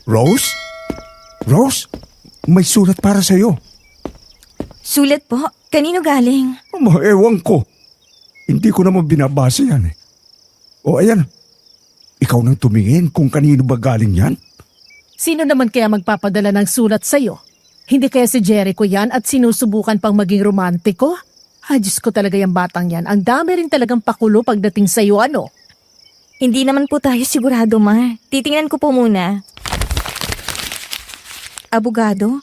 Rose? Rose? May sulat para sa'yo. Sulat po? Kanino galing? Ewan ko. Hindi ko naman binabasa yan eh. O ayan, ikaw nang tumingin kung kanino ba galing yan? Sino naman kaya magpapadala ng sulat sa'yo? Hindi kaya si Jericho yan at sinusubukan pang maging romantiko? Ay, Diyos ko talaga yung batang yan. Ang dami rin talagang pakulo pagdating sa'yo, ano? Hindi naman po tayo sigurado, Ma. Titingnan ko po muna. Abogado?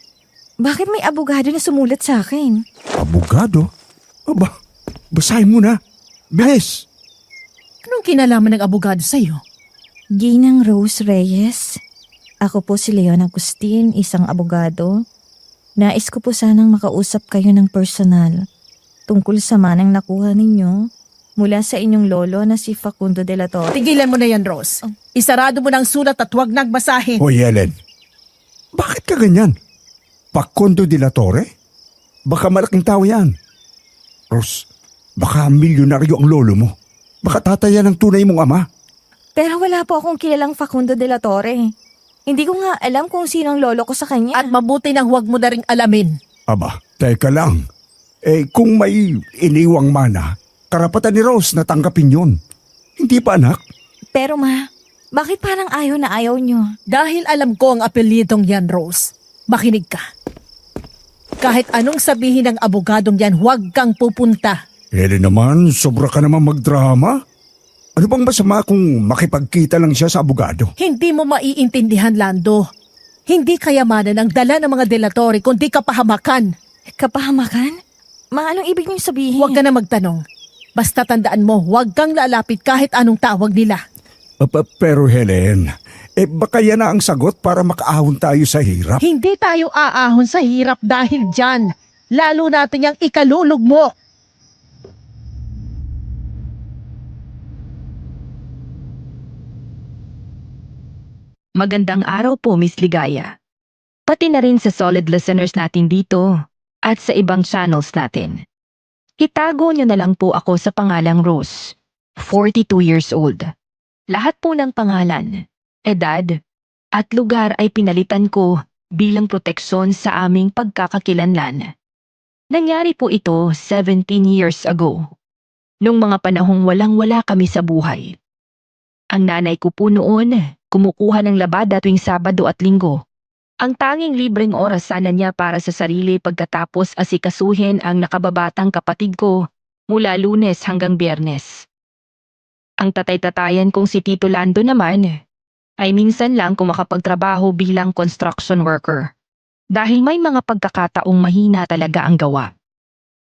Bakit may abogado na sumulat sa akin? Abogado? Aba, basahin mo na. Bilis! Anong kinalaman ng abogado sa'yo? Ginang Rose Reyes. Ako po si Leon Agustin, isang abogado. Nais ko po sanang makausap kayo ng personal tungkol sa manang nakuha ninyo mula sa inyong lolo na si Facundo de la Torre. Tigilan mo na yan, Rose. Isarado mo ng sulat at huwag nagbasahin. Hoy, Helen. Bakit ka ganyan? Facundo de la Torre? Baka malaking tao yan. Rose, baka milyonaryo ang lolo mo. Baka tataya ng tunay mong ama. Pero wala po akong kilalang Facundo de la Torre. Hindi ko nga alam kung sino ang lolo ko sa kanya. At mabuti nang huwag mo na ring alamin. Aba, teka lang. Kung may iniwang mana, karapatan ni Rose na tanggapin yun. Hindi pa, anak? Pero Ma, bakit parang ayaw na ayaw nyo? Dahil alam ko ang apelyidong yan, Rose. Makinig ka. Kahit anong sabihin ng abogadong yan, huwag kang pupunta. Helen naman, sobra ka naman magdrama. Ano bang masama kung makipagkita lang siya sa abogado? Hindi mo maiintindihan, Lando. Hindi kayamanan ang dala ng mga delatori kundi kapahamakan. Kapahamakan? Ma, anong ibig niyong sabihin? Huwag ka na magtanong. Basta tandaan mo, huwag kang lalapit kahit anong tawag nila. Pero Helen, baka yan na ang sagot para makaahon tayo sa hirap. Hindi tayo aahon sa hirap dahil dyan. Lalo natin yung ikalulog mo. Magandang araw po, Miss Ligaya. Pati na rin sa solid listeners natin dito at sa ibang channels natin. Itago niyo na lang po ako sa pangalang Rose, 42 years old. Lahat po ng pangalan, edad, at lugar ay pinalitan ko bilang proteksyon sa aming pagkakakilanlan. Nangyari po ito 17 years ago, nung mga panahong walang-wala kami sa buhay. Ang nanay ko po noon, kumukuha ng labada tuwing Sabado at Linggo. Ang tanging libreng oras sana niya para sa sarili pagkatapos asikasuhin ang nakababatang kapatid ko mula Lunes hanggang Biyernes. Ang tatay-tatayan kong si Tito Lando naman ay minsan lang kung makapagtrabaho bilang construction worker dahil may mga pagkakataong mahina talaga ang gawa.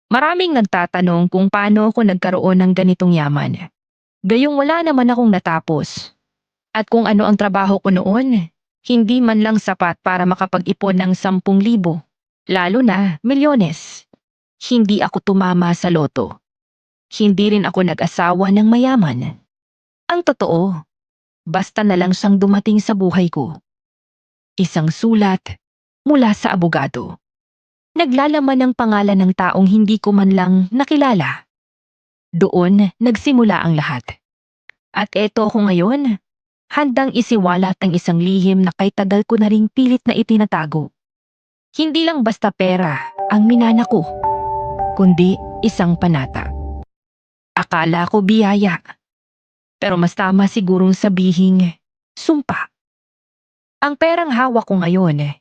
Maraming nagtatanong kung paano ako nagkaroon ng ganitong yaman. Gayong wala naman akong natapos. At kung ano ang trabaho ko noon, hindi man lang sapat para makapag-ipon ng 10,000, lalo na milyones. Hindi ako tumama sa loto. Hindi rin ako nag-asawa ng mayaman. Ang totoo, basta na lang siyang dumating sa buhay ko. Isang sulat mula sa abogado. Naglalaman ng pangalan ng taong hindi ko man lang nakilala. Doon nagsimula ang lahat. At eto ako ngayon, handang isiwalat ang isang lihim na kay tagal ko na ring pilit na itinatago. Hindi lang basta pera ang minana ko, kundi isang panata. Akala ko biyaya, pero mas tama sigurong sabihing sumpa. Ang perang hawak ko ngayon,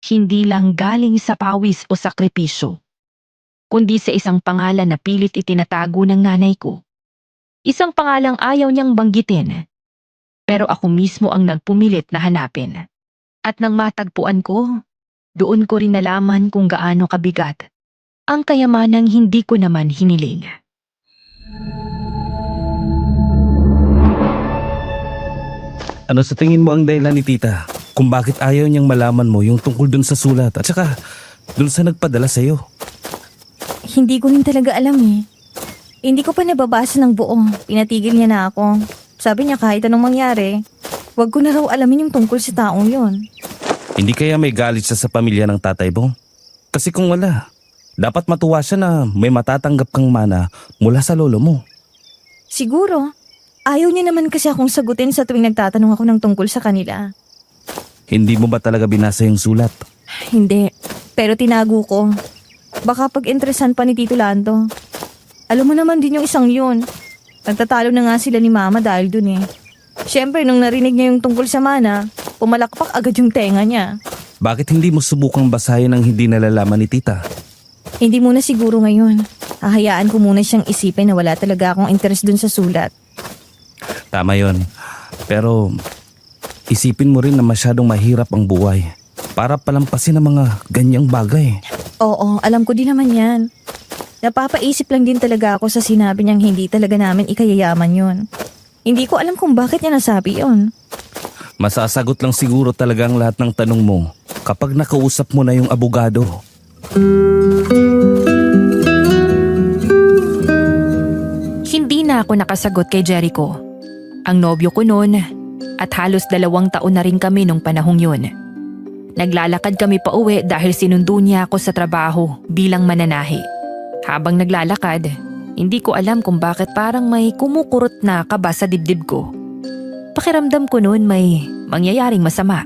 hindi lang galing sa pawis o sakripisyo, kundi sa isang pangalan na pilit itinatago ng nanay ko. Isang pangalang ayaw niyang banggitin, pero ako mismo ang nagpumilit na hanapin. At nang matagpuan ko, doon ko rin nalaman kung gaano kabigat ang kayamanang hindi ko naman hiniling. Ano sa tingin mo ang dahilan ni tita kung bakit ayaw niyang malaman mo yung tungkol dun sa sulat at saka dun sa nagpadala sa'yo? Hindi ko rin talaga alam eh. Hindi ko pa nababasa ng buo. Pinatigil niya na ako. Sabi niya kahit anong mangyari, wag ko na raw alamin yung tungkol sa taong yon. Hindi kaya may galit siya sa pamilya ng tatay mo? Kasi kung wala, dapat matuwa siya na may matatanggap kang mana mula sa lolo mo. Siguro. Ayaw niya naman kasi akong sagutin sa tuwing nagtatanong ako ng tungkol sa kanila. Hindi mo ba talaga binasa yung sulat? Hindi, pero tinago ko. Baka pag-interesan pa ni Tito Lando. Alam mo naman din yung isang yun. Nagtatalo na nga sila ni Mama dahil dun eh. Siyempre, nung narinig niya yung tungkol sa mana, pumalakpak agad yung tenga niya. Bakit hindi mo subukang basahin ang hindi nalalaman ni tita? Hindi muna siguro ngayon. Hahayaan ko muna siyang isipin na wala talaga akong interest dun sa sulat. Tama yon. Pero isipin mo rin na masyadong mahirap ang buhay para palampasin ang mga ganyang bagay. Oo, alam ko din naman yan. Napapaisip lang din talaga ako sa sinabi niyang hindi talaga namin ikayayaman yun. Hindi ko alam kung bakit niya nasabi yun. Masasagot lang siguro talaga ang lahat ng tanong mo kapag nakausap mo na yung abogado. Hindi na ako nakasagot kay Jericho. Ang nobyo ko noon at halos 2 taon na rin kami nung panahong yun. Naglalakad kami pa uwi dahil sinundo niya ako sa trabaho bilang mananahi. Habang naglalakad, hindi ko alam kung bakit parang may kumukurot na kaba sa dibdib ko. Pakiramdam ko noon may mangyayaring masama.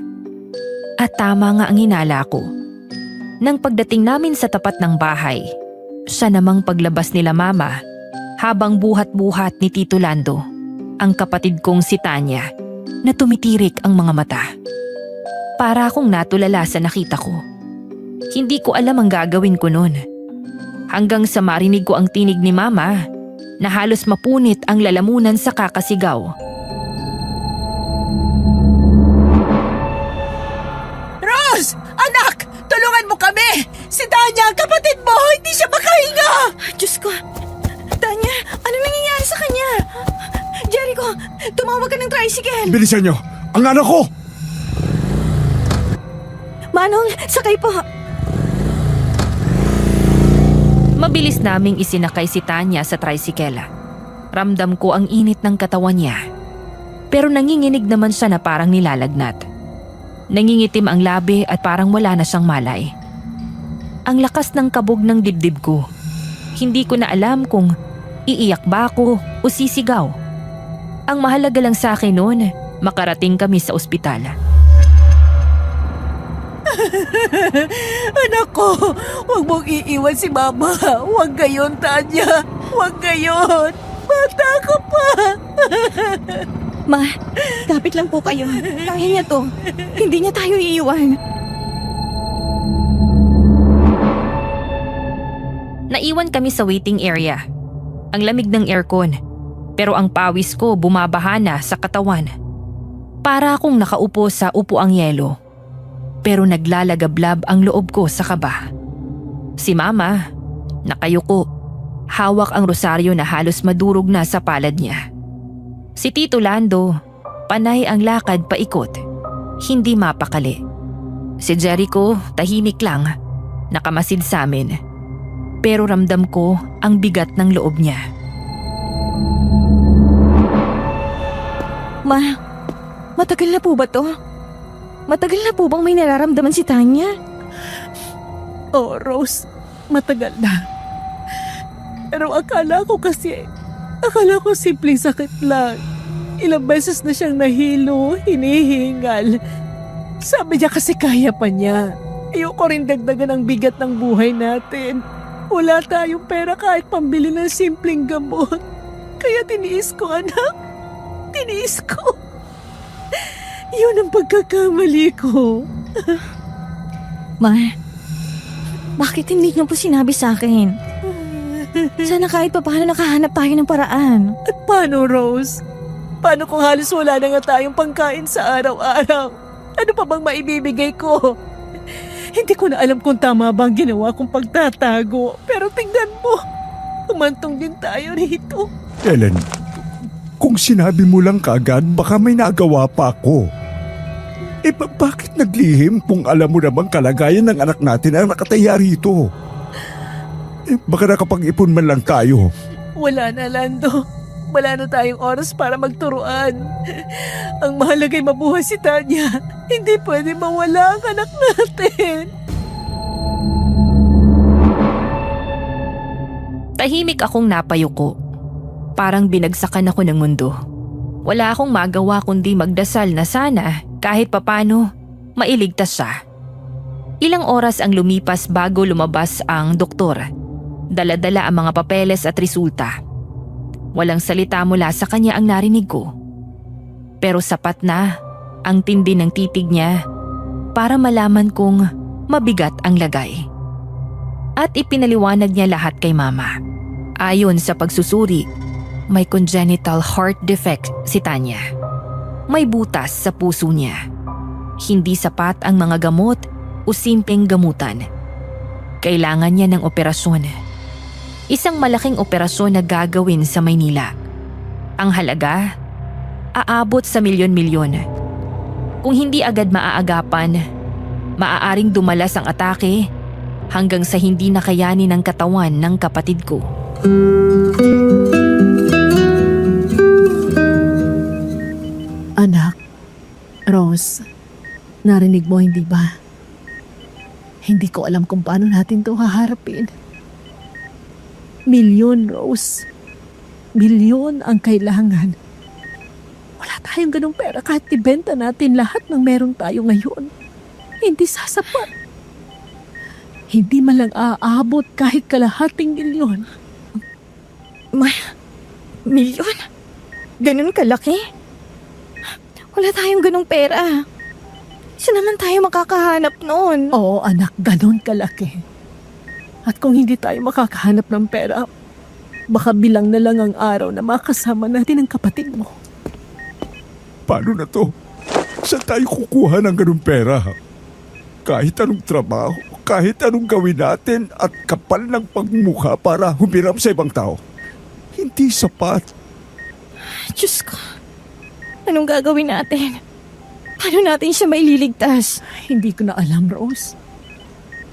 At tama nga ang hinala ko. Nang pagdating namin sa tapat ng bahay, siya namang paglabas nila Mama habang buhat-buhat ni Tito Lando, ang kapatid kong si Tanya, na tumitirik ang mga mata. Para akong natulala sa nakita ko. Hindi ko alam ang gagawin ko noon. Hanggang sa marinig ko ang tinig ni Mama na halos mapunit ang lalamunan sa kakasigaw. Rose! Anak! Tulungan mo kami! Si Tanya, kapatid mo! Hindi siya makahinga! Diyos ko! Tanya, ano nangyayari sa kanya? Jericho, tumawag ka ng tricycle! Bilisan niyo! Ang anak ko! Manong, sakay po! Mabilis naming isinakay si Tanya sa tricycle. Ramdam ko ang init ng katawan niya. Pero nanginginig naman siya na parang nilalagnat. Nangingitim ang labi at parang wala na siyang malay. Ang lakas ng kabog ng dibdib ko. Hindi ko na alam kung iiyak ba ako o sisigaw. Ang mahalaga lang sa akin noon, makarating kami sa ospital. Anak ko, huwag mong iiwan si Mama. Huwag gayon, Tanya. Huwag gayon. Bata ka pa. Ma, kapit lang po kayo. Kaya niya to. Hindi niya tayo iiwan. Naiwan kami sa waiting area. Ang lamig ng aircon. Pero ang pawis ko bumabaha na sa katawan. Para akong nakaupo sa upuang yelo. Pero naglalagablab ang loob ko sa kaba. Si Mama, nakayuko. Hawak ang rosaryo na halos madurog na sa palad niya. Si Tito Lando, panay ang lakad paikot. Hindi mapakali. Si Jericho, tahimik lang. Nakamasid sa amin. Pero ramdam ko ang bigat ng loob niya. Ma, matagal na po ba to? Matagal na po bang may nararamdaman si Tanya? Oh, Rose, matagal na. Pero akala ko simpleng sakit lang. Ilang beses na siyang nahilo, hinihingal. Sabi niya kasi kaya pa niya. Ayoko rin dagdagan ang bigat ng buhay natin. Wala tayong pera kahit pambili ng simpleng gamot. Kaya tiniis ko, anak. Tiniis ko. Yun ang pagkakamali ko. Ma, bakit hindi niyo po sinabi sa akin? Sana kahit paano nakahanap tayo ng paraan. At paano, Rose? Paano kung halos wala na nga tayong pangkain sa araw-araw? Ano pa bang maibibigay ko? Hindi ko na alam kung tama bang ginawa kong pagtatago. Pero tingnan mo, umantong din tayo rito. Ellen, kung sinabi mo lang kaagad, baka may nagawa pa ako. Bakit naglihim kung alam mo namang kalagayan ng anak natin ang nakataya rito? Baka nakapag-ipon man lang tayo. Wala na, Lando. Wala na tayong oras para magturuan. Ang mahalaga'y mabuhay si Tanya. Hindi pwede mawala ang anak natin. Tahimik akong napayuko. Parang binagsakan ako ng mundo. Wala akong magawa kundi magdasal na sana kahit papano mailigtas siya. Ilang oras ang lumipas bago lumabas ang doktor. Dala-dala ang mga papeles at resulta. Walang salita mula sa kanya ang narinig ko. Pero sapat na ang tindi ng titig niya para malaman kong mabigat ang lagay. At ipinaliwanag niya lahat kay mama. Ayon sa pagsusuri, may congenital heart defect si Tanya. May butas sa puso niya. Hindi sapat ang mga gamot o simpleng gamutan. Kailangan niya ng operasyon. Isang malaking operasyon na gagawin sa Maynila. Ang halaga, aabot sa milyon-milyon. Kung hindi agad maaagapan, maaaring dumalas ang atake hanggang sa hindi nakayanin ng katawan ng kapatid ko. Anak, Rose, narinig mo hindi ba? Hindi ko alam kung paano natin to haharapin. Milyon, Rose. Milyon ang kailangan. Wala tayong ganung pera kahit ibenta natin lahat ng meron tayo ngayon. Hindi sasapat. Hindi man lang aabot kahit kalahating milyon. Milyon? Ganun kalaki? Wala tayong ganung pera. Saan naman tayo makakahanap noon? Oo anak, ganon kalaki. At kung hindi tayo makakahanap ng pera, baka bilang na lang ang araw na makasama natin ang kapatid mo. Paano na to? Saan tayo kukuha ng ganung pera? Kahit anong trabaho, kahit anong gawin natin at kapal ng pagmumukha para humiram sa ibang tao. Hindi sapat. Diyos ko. Anong gagawin natin? Paano natin siya maililigtas? Hindi ko na alam, Rose.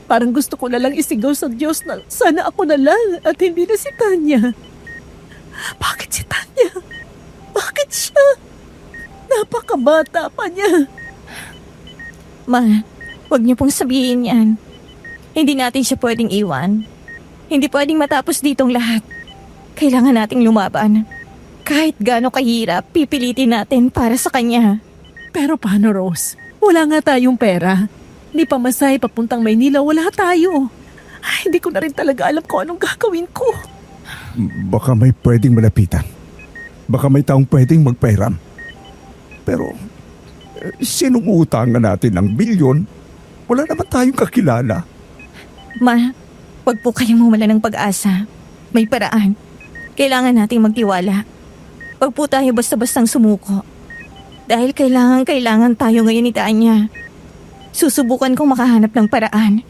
Parang gusto ko na lang isigaw sa Diyos na sana ako na lang at hindi na si Tanya. Bakit si Tanya? Bakit siya? Napakabata pa niya. Ma, huwag niyo pong sabihin yan. Hindi natin siya pwedeng iwan. Hindi pwedeng matapos ditong lahat. Kailangan nating lumaban. Kahit gaano kahirap, pipilitin natin para sa kanya. Pero paano, Rose? Wala nga tayong pera. Ni pamasahe papuntang Maynila, wala tayo. Ay, hindi ko na rin talaga alam kung anong gagawin ko. Baka may pwedeng malapitan. Baka may taong pwedeng magpahiram. Pero, sinong utangan natin ng milyon? Wala naman tayong kakilala. Ma, huwag po kayong mawala ng pag-asa. May paraan. Kailangan nating magtiwala. Huwag po tayo basta-bastang sumuko. Dahil kailangan tayo ngayon ni Tanya. Susubukan kong makahanap ng paraan.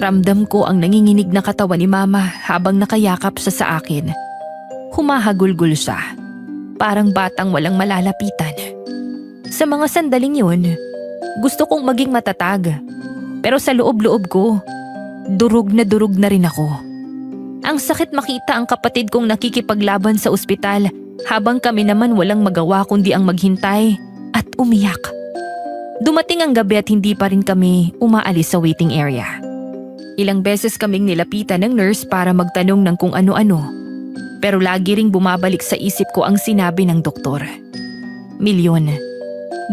Ramdam ko ang nanginginig na katawan ni Mama habang nakayakap siya sa akin. Humahagulgol siya. Parang batang walang malalapitan. Sa mga sandaling yun, gusto kong maging matatag. Pero sa loob-loob ko, durog na rin ako. Ang sakit makita ang kapatid kong nakikipaglaban sa ospital habang kami naman walang magawa kundi ang maghintay at umiyak. Dumating ang gabi at hindi pa rin kami umaalis sa waiting area. Ilang beses kaming nilapitan ng nurse para magtanong ng kung ano-ano. Pero lagi ring bumabalik sa isip ko ang sinabi ng doktor. Milyon.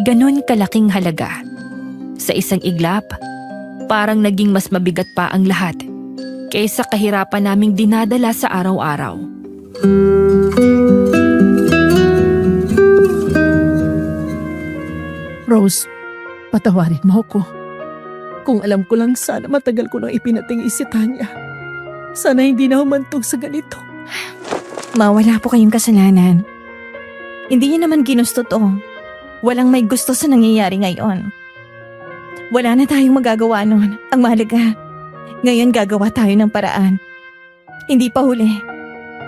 Ganon kalaking halaga. Sa isang iglap, parang naging mas mabigat pa ang lahat kaysa kahirapan naming dinadala sa araw-araw. Rose, patawarin mo ako. Kung alam ko lang sana matagal ko nang ipinating si Tanya. Sana hindi na humantong sa ganito. Ma, wala po kayong kasalanan. Hindi niyo naman ginusto to. Walang may gusto sa nangyayari ngayon. Wala na tayong magagawa nun. Ang mahalaga, ngayon gagawa tayo ng paraan. Hindi pa huli.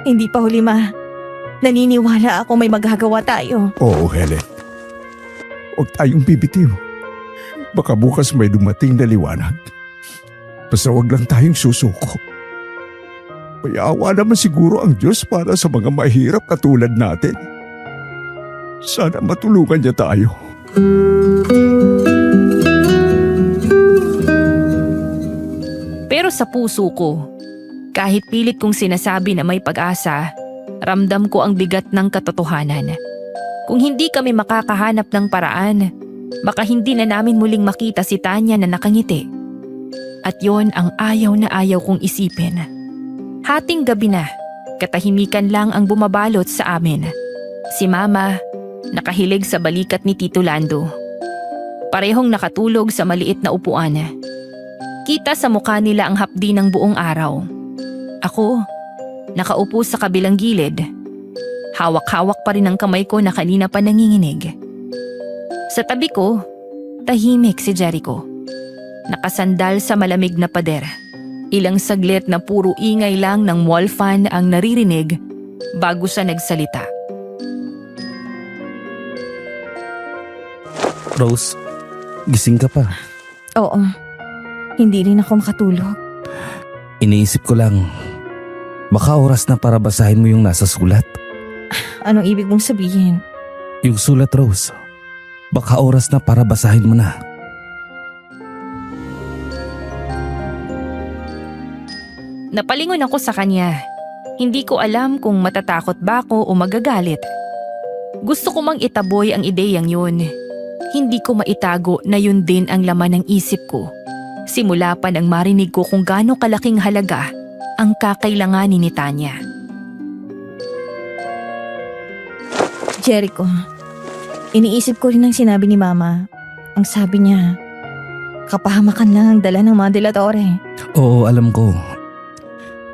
Hindi pa huli, Ma. Naniniwala ako may magagawa tayo. Oo, Helen. Huwag tayong bibitiw. Baka bukas may dumating na liwanag. Basta huwag lang tayong susuko. May awa naman siguro ang Diyos para sa mga mahirap katulad natin. Sana matulungan niya tayo. Pero sa puso ko, kahit pilit kong sinasabi na may pag-asa, ramdam ko ang bigat ng katotohanan. Kung hindi kami makakahanap ng paraan, baka hindi na namin muling makita si Tanya na nakangiti. At yon ang ayaw na ayaw kong isipin. Hating gabi na, katahimikan lang ang bumabalot sa amin. Si Mama, nakahilig sa balikat ni Tito Lando. Parehong nakatulog sa maliit na upuan. Kita sa mukha nila ang hapdi ng buong araw. Ako, nakaupo sa kabilang gilid. Hawak-hawak pa rin ang kamay ko na kanina pa nanginginig. Sa tabi ko, tahimik si Jericho. Nakasandal sa malamig na pader. Ilang saglit na puro ingay lang ng wall fan ang naririnig bago siya nagsalita. Rose, gising ka pa. Oo, hindi rin ako makatulog. Iniisip ko lang, baka oras na para basahin mo yung nasa sulat. Anong ibig mong sabihin? Yung sulat, Rose. Baka oras na para basahin mo na. Napalingon ako sa kanya. Hindi ko alam kung matatakot ba ako o magagalit. Gusto ko mang itaboy ang ideyang yun. Hindi ko maitago na yun din ang laman ng isip ko. Simula pa nang marinig ko kung gaano kalaking halaga ang kakailanganin ni Tanya. Jericho, iniisip ko rin ang sinabi ni Mama. Ang sabi niya, kapahamakan lang ang dala ng mga delatore. Oo, alam ko.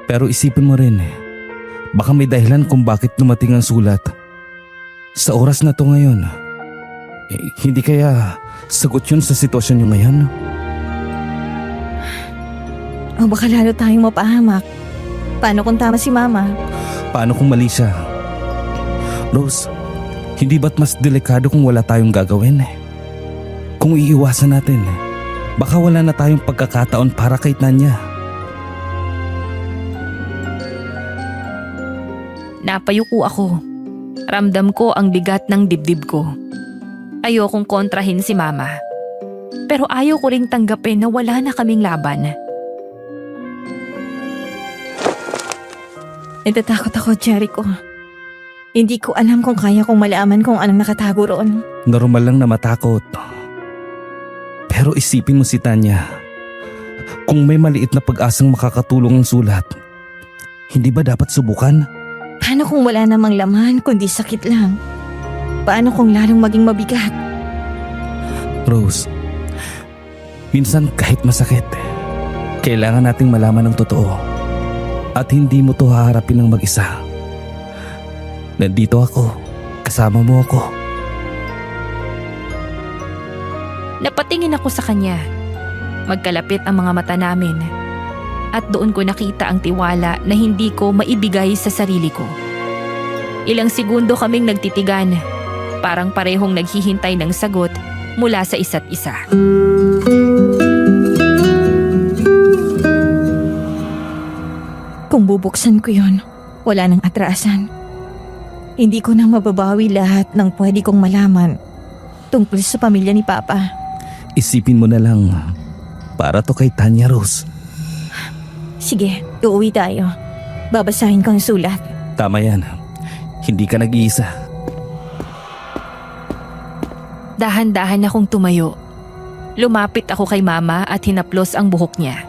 Pero isipin mo rin, baka may dahilan kung bakit dumating ang sulat. Sa oras na to ngayon, hindi kaya sagot yun sa sitwasyon nyo ngayon? O baka lalo tayong mapahamak. Paano kung tama si Mama? Paano kung mali siya? Rose, hindi ba't mas delikado kung wala tayong gagawin? Kung iiwasan natin, baka wala na tayong pagkakataon para kay Tanya. Napayuko ako. Ramdam ko ang bigat ng dibdib ko. Ayokong kontrahin si Mama. Pero ayaw ko ring tanggapin na wala na kaming laban. Natatakot ako, Jericho. Hindi ko alam kung kaya kong malaman kung anong nakatago roon. Normal lang na matakot. Pero isipin mo si Tanya. Kung may maliit na pag-asang makakatulong ang sulat, hindi ba dapat subukan? Paano kung wala namang laman kundi sakit lang? Paano kung lalong maging mabigat? Rose, minsan kahit masakit, kailangan nating malaman ang totoo. At hindi mo to haharapin ng mag-isa. Nandito ako, kasama mo ako. Napatingin ako sa kanya. Magkalapit ang mga mata namin. At doon ko nakita ang tiwala na hindi ko maibigay sa sarili ko. Ilang segundo kaming nagtitigan. Parang parehong naghihintay ng sagot mula sa isa't isa. Kung bubuksan ko yon, wala nang atrasan. Hindi ko na mababawi lahat ng pwede kong malaman tungkol sa pamilya ni Papa. Isipin mo na lang, para to kay Tanya, Rose. Sige, uuwi tayo. Babasahin ko ang sulat. Tama yan, hindi ka nag-iisa. Dahan-dahan akong tumayo. Lumapit ako kay Mama at hinaplos ang buhok niya.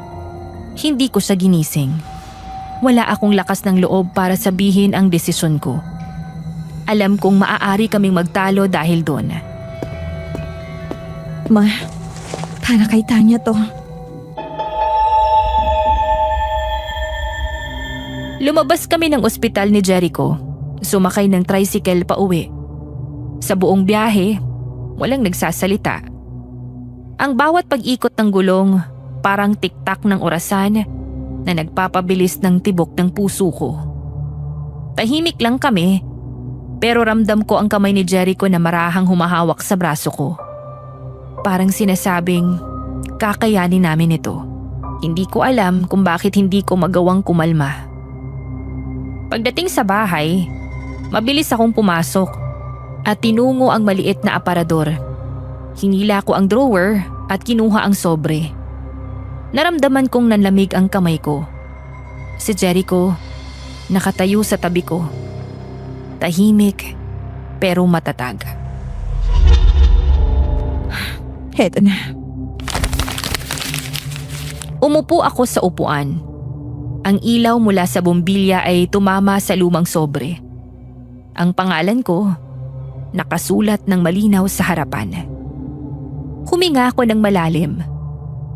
Hindi ko siya ginising. Wala akong lakas ng loob para sabihin ang desisyon ko. Alam kong maaari kaming magtalo dahil doon. Ma, para kay Tanya to. Lumabas kami ng ospital ni Jericho. Sumakay ng tricycle pa uwi. Sa buong biyahe, walang nagsasalita. Ang bawat pag-ikot ng gulong, parang tiktak ng orasan na nagpapabilis ng tibok ng puso ko. Tahimik lang kami, pero ramdam ko ang kamay ni Jericho na marahang humahawak sa braso ko. Parang sinasabing, kakayanin namin ito. Hindi ko alam kung bakit hindi ko magawang kumalma. Pagdating sa bahay, mabilis akong pumasok at tinungo ang maliit na aparador. Hinila ko ang drawer at kinuha ang sobre. Naramdaman kong nanlamig ang kamay ko. Si Jericho, nakatayo sa tabi ko. Tahimik, pero matatag. Heto na. Umupo ako sa upuan. Ang ilaw mula sa bombilya ay tumama sa lumang sobre. Ang pangalan ko, nakasulat ng malinaw sa harapan. Huminga ako ng malalim.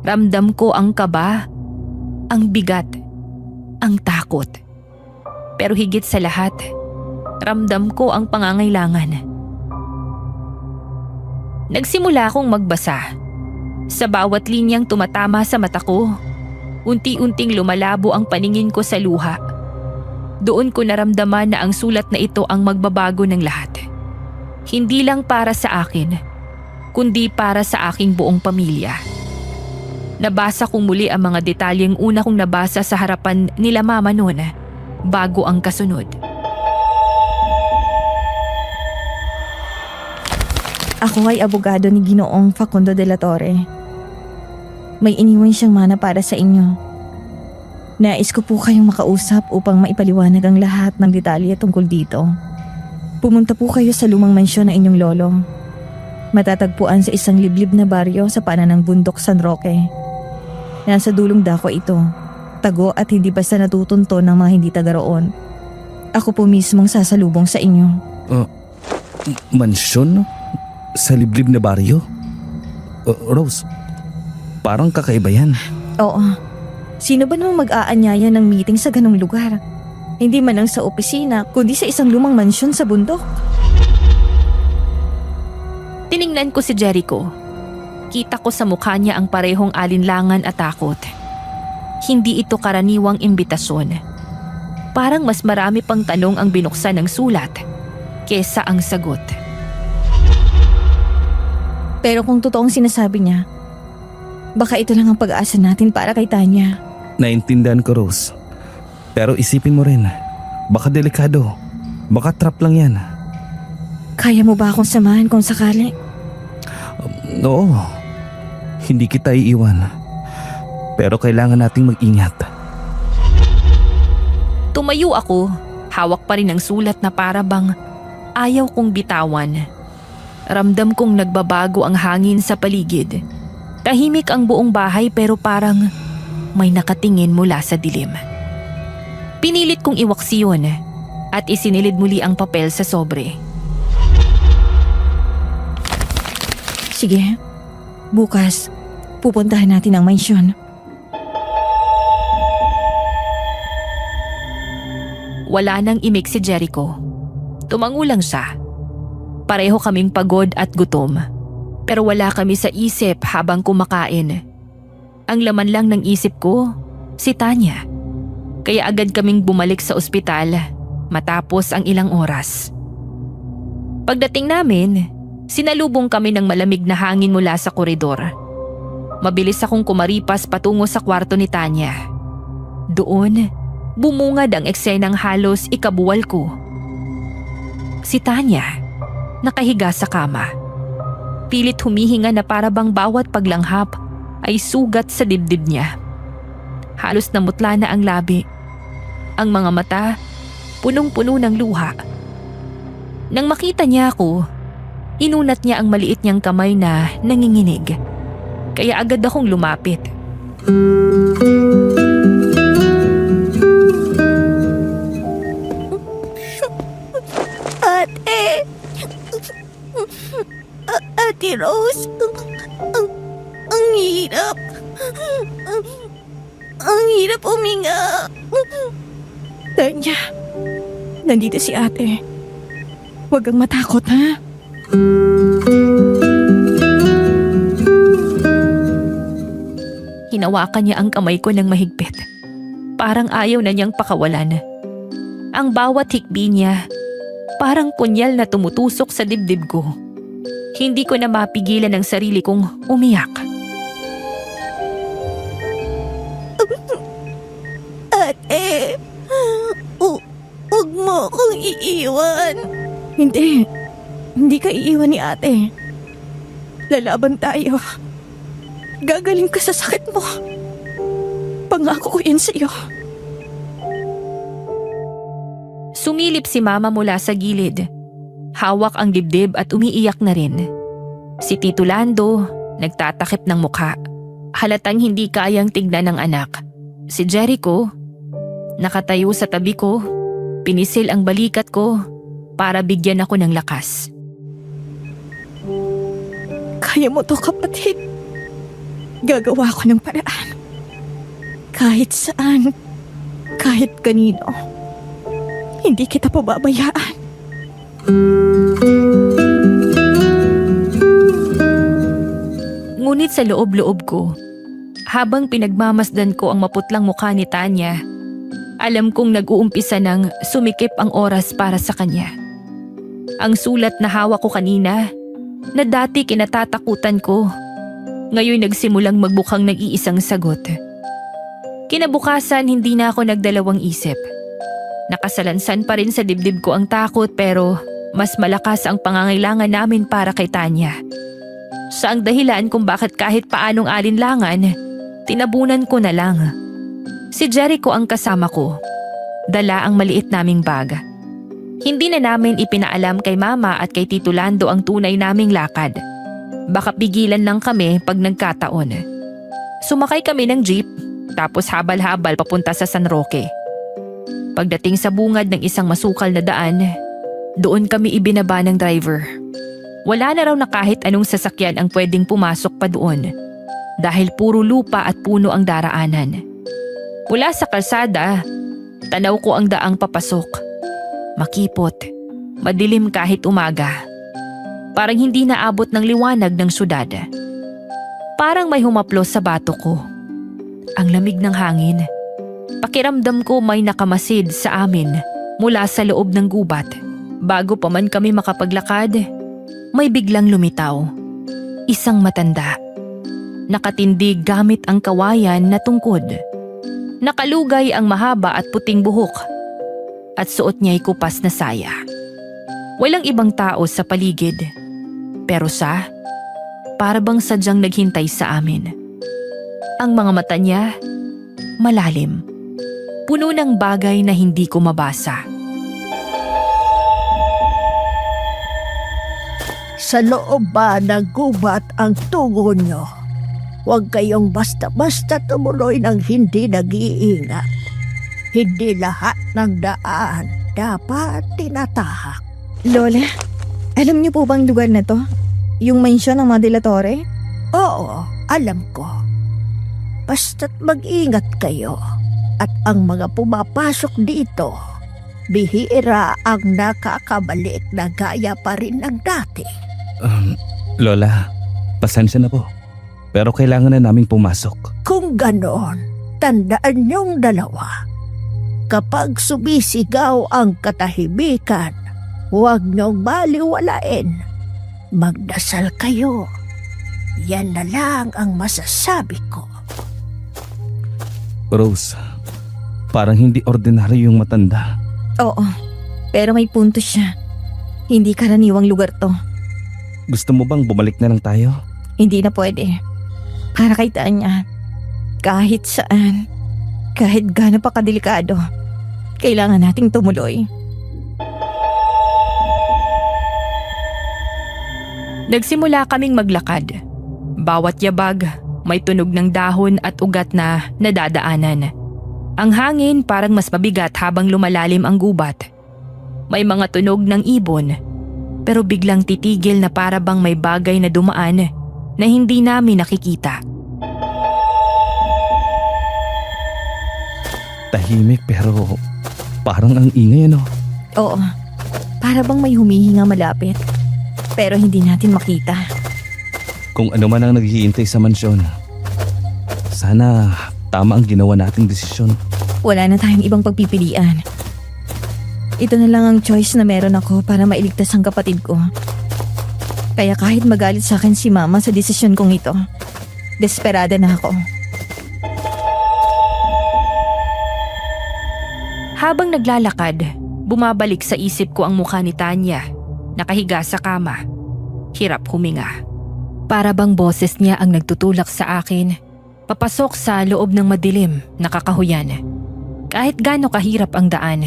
Ramdam ko ang kaba, ang bigat, ang takot. Pero higit sa lahat, ramdam ko ang pangangailangan. Nagsimula akong magbasa. Sa bawat linyang tumatama sa mata ko, unti-unting lumalabo ang paningin ko sa luha. Doon ko naramdaman na ang sulat na ito ang magbabago ng lahat. Hindi lang para sa akin, kundi para sa aking buong pamilya. Nabasa ko muli ang mga detalyeng una kong nabasa sa harapan nila mama noon bago ang kasunod. Ako ay abogado ni Ginoong Facundo de la Torre. May iniwan siyang mana para sa inyo. Nais ko po kayong makausap upang maipaliwanag ang lahat ng detalye tungkol dito. Pumunta po kayo sa lumang mansyon ng inyong lolo. Matatagpuan sa isang liblib na baryo sa paanan ng bundok San Roque. Nasa dulong dako ito, tago at hindi basta natutunto ng mga hindi taga roon. Ako po mismong sasalubong sa inyo. Mansyon? Sa liblib na baryo? Rose, parang kakaiba yan. Oo. Sino ba namang mag-aanyaya ng meeting sa ganong lugar? Hindi man lang sa opisina, kundi sa isang lumang mansyon sa bundok. Tiningnan ko si Jericho. Kita ko sa mukha niya ang parehong alinlangan at takot. Hindi ito karaniwang imbitasyon. Parang mas marami pang tanong ang binuksan ng sulat kesa ang sagot. Pero kung totoong sinasabi niya, baka ito lang ang pag-aasa natin para kay Tanya. Naintindihan ko, Rose. Pero isipin mo rin, baka delikado. Baka trap lang yan. Kaya mo ba akong samahan kung sakali? Oo, hindi kita iiwan. Pero kailangan nating mag-ingat. Tumayo ako, hawak pa rin ang sulat na para bang ayaw kong bitawan. Ramdam kong nagbabago ang hangin sa paligid. Tahimik ang buong bahay pero parang may nakatingin mula sa dilim. Pinilit kong iwaksi yun at isinilid muli ang papel sa sobre. Sige, bukas pupuntahan natin ang mansyon. Wala nang imik si Jericho. Tumango lang siya. Pareho kaming pagod at gutom. Pero wala kami sa isip habang kumakain. Ang laman lang ng isip ko, si Tanya. Kaya agad kaming bumalik sa ospital matapos ang ilang oras. Pagdating namin, sinalubong kami ng malamig na hangin mula sa koridor. Mabilis akong kumaripas patungo sa kwarto ni Tanya. Doon, bumungad ang eksenang halos ikabuwal ko. Si Tanya, nakahiga sa kama. Pilit humihinga na para bang bawat paglanghap ay sugat sa dibdib niya. Halos namutla na ang labi. Ang mga mata, punong-puno ng luha. Nang makita niya ako, inunat niya ang maliit niyang kamay na nanginginig. Kaya agad akong lumapit. Ate! Ate Rose! Ang hirap! Ang hirap huminga! Tanya, nandito si ate. Huwag kang matakot, ha? Hinawakan niya ang kamay ko ng mahigpit. Parang ayaw na niyang pakawalan. Ang bawat hikbi niya, parang punyal na tumutusok sa dibdib ko. Hindi ko na mapigilan ang sarili kong umiyak. Ate, huwag mo akong iiwan. Hindi ka iiwan ni ate. Lalaban tayo. Gagaling ka sa sakit mo. Pangako ko yan sa'yo. Sumilip si mama mula sa gilid. Hawak ang dibdib at umiiyak na rin. Si Tito Lando, nagtatakip ng mukha. Halatang hindi kayang tignan ng anak. Si Jericho, nakatayo sa tabi ko, pinisil ang balikat ko para bigyan ako ng lakas. Kaya mo to, kapatid. Gagawa ko ng paraan. Kahit saan, kahit kanino. Hindi kita pababayaan. Ngunit sa loob-loob ko, habang pinagmamasdan ko ang maputlang mukha ni Tanya, alam kong nag-uumpisa ng sumikip ang oras para sa kanya. Ang sulat na hawak ko kanina, na dati kinatatakutan ko, ngayon nagsimulang magbukhang nag-iisang sagot. Kinabukasan hindi na ako nagdalawang isip. Nakasalansan pa rin sa dibdib ko ang takot pero mas malakas ang pangangailangan namin para kay Tanya. Sa ang dahilan kung bakit kahit paanong alinlangan, tinabunan ko na lang. Si Jericho ang kasama ko. Dala ang maliit naming bag. Hindi na namin ipinaalam kay Mama at kay Tito Lando ang tunay naming lakad. Baka pigilan lang kami pag nagkataon. Sumakay kami ng jeep, tapos habal-habal papunta sa San Roque. Pagdating sa bungad ng isang masukal na daan, doon kami ibinaba ng driver. Wala na raw na kahit anong sasakyan ang pwedeng pumasok pa doon dahil puro lupa at puno ang daraanan. Mula sa kalsada, tanaw ko ang daang papasok. Makipot, madilim kahit umaga. Parang hindi naabot ng liwanag ng syudad. Parang may humaplos sa bato ko. Ang lamig ng hangin. Pakiramdam ko may nakamasid sa amin mula sa loob ng gubat. Bago pa man kami makapaglakad, may biglang lumitaw. Isang matanda. Nakatindig gamit ang kawayan na tungkod. Nakalugay ang mahaba at puting buhok. At suot niya'y kupas na saya. Walang ibang tao sa paligid. Pero para bang sadyang naghintay sa amin. Ang mga mata niya, malalim. Puno ng bagay na hindi ko mabasa. Sa loob ba ng gubat ang tungo nyo? Huwag kayong basta-basta tumuloy ng hindi nag-iingat. Hindi lahat ng daan dapat tinatahak. Lola, alam niyo po bang lugar na to? Yung mansyon ng mga De La Torre? Oo, alam ko. Basta't mag-ingat kayo. At ang mga pumapasok dito, bihira ang nakakabalik na gaya pa rin ng dati. Lola, pasensya na po. Pero kailangan na naming pumasok. Kung ganon, tandaan niyong dalawa. Kapag sumisigaw ang katahimikan, huwag niyong baliwalain. Magdasal kayo. Yan na lang ang masasabi ko. Rose, parang hindi ordinaryo yung matanda. Oo, pero may punto siya. Hindi karaniwang lugar to. Gusto mo bang bumalik na lang tayo? Hindi na pwede. Para kay Tanya, kahit saan, kahit gaano pa kadelikado, kailangan nating tumuloy. Nagsimula kaming maglakad. Bawat yabag, may tunog ng dahon at ugat na nadadaanan. Ang hangin parang mas mabigat habang lumalalim ang gubat. May mga tunog ng ibon, pero biglang titigil na para bang may bagay na dumaan na hindi namin nakikita. Tahimik pero parang ang ingay ano? Oo, para bang may humihinga malapit, pero hindi natin makita. Kung ano man ang naghihintay sa mansyon. Sana tama ang ginawa nating desisyon. Wala na tayong ibang pagpipilian. Ito na lang ang choice na meron ako para mailigtas ang kapatid ko. Kaya kahit magalit sa akin si Mama sa desisyon kong ito, desperada na ako. Habang naglalakad, bumabalik sa isip ko ang mukha ni Tanya, nakahiga sa kama. Hirap huminga. Para bang boses niya ang nagtutulak sa akin, papasok sa loob ng madilim na kakahuyan. Kahit gaano kahirap ang daan,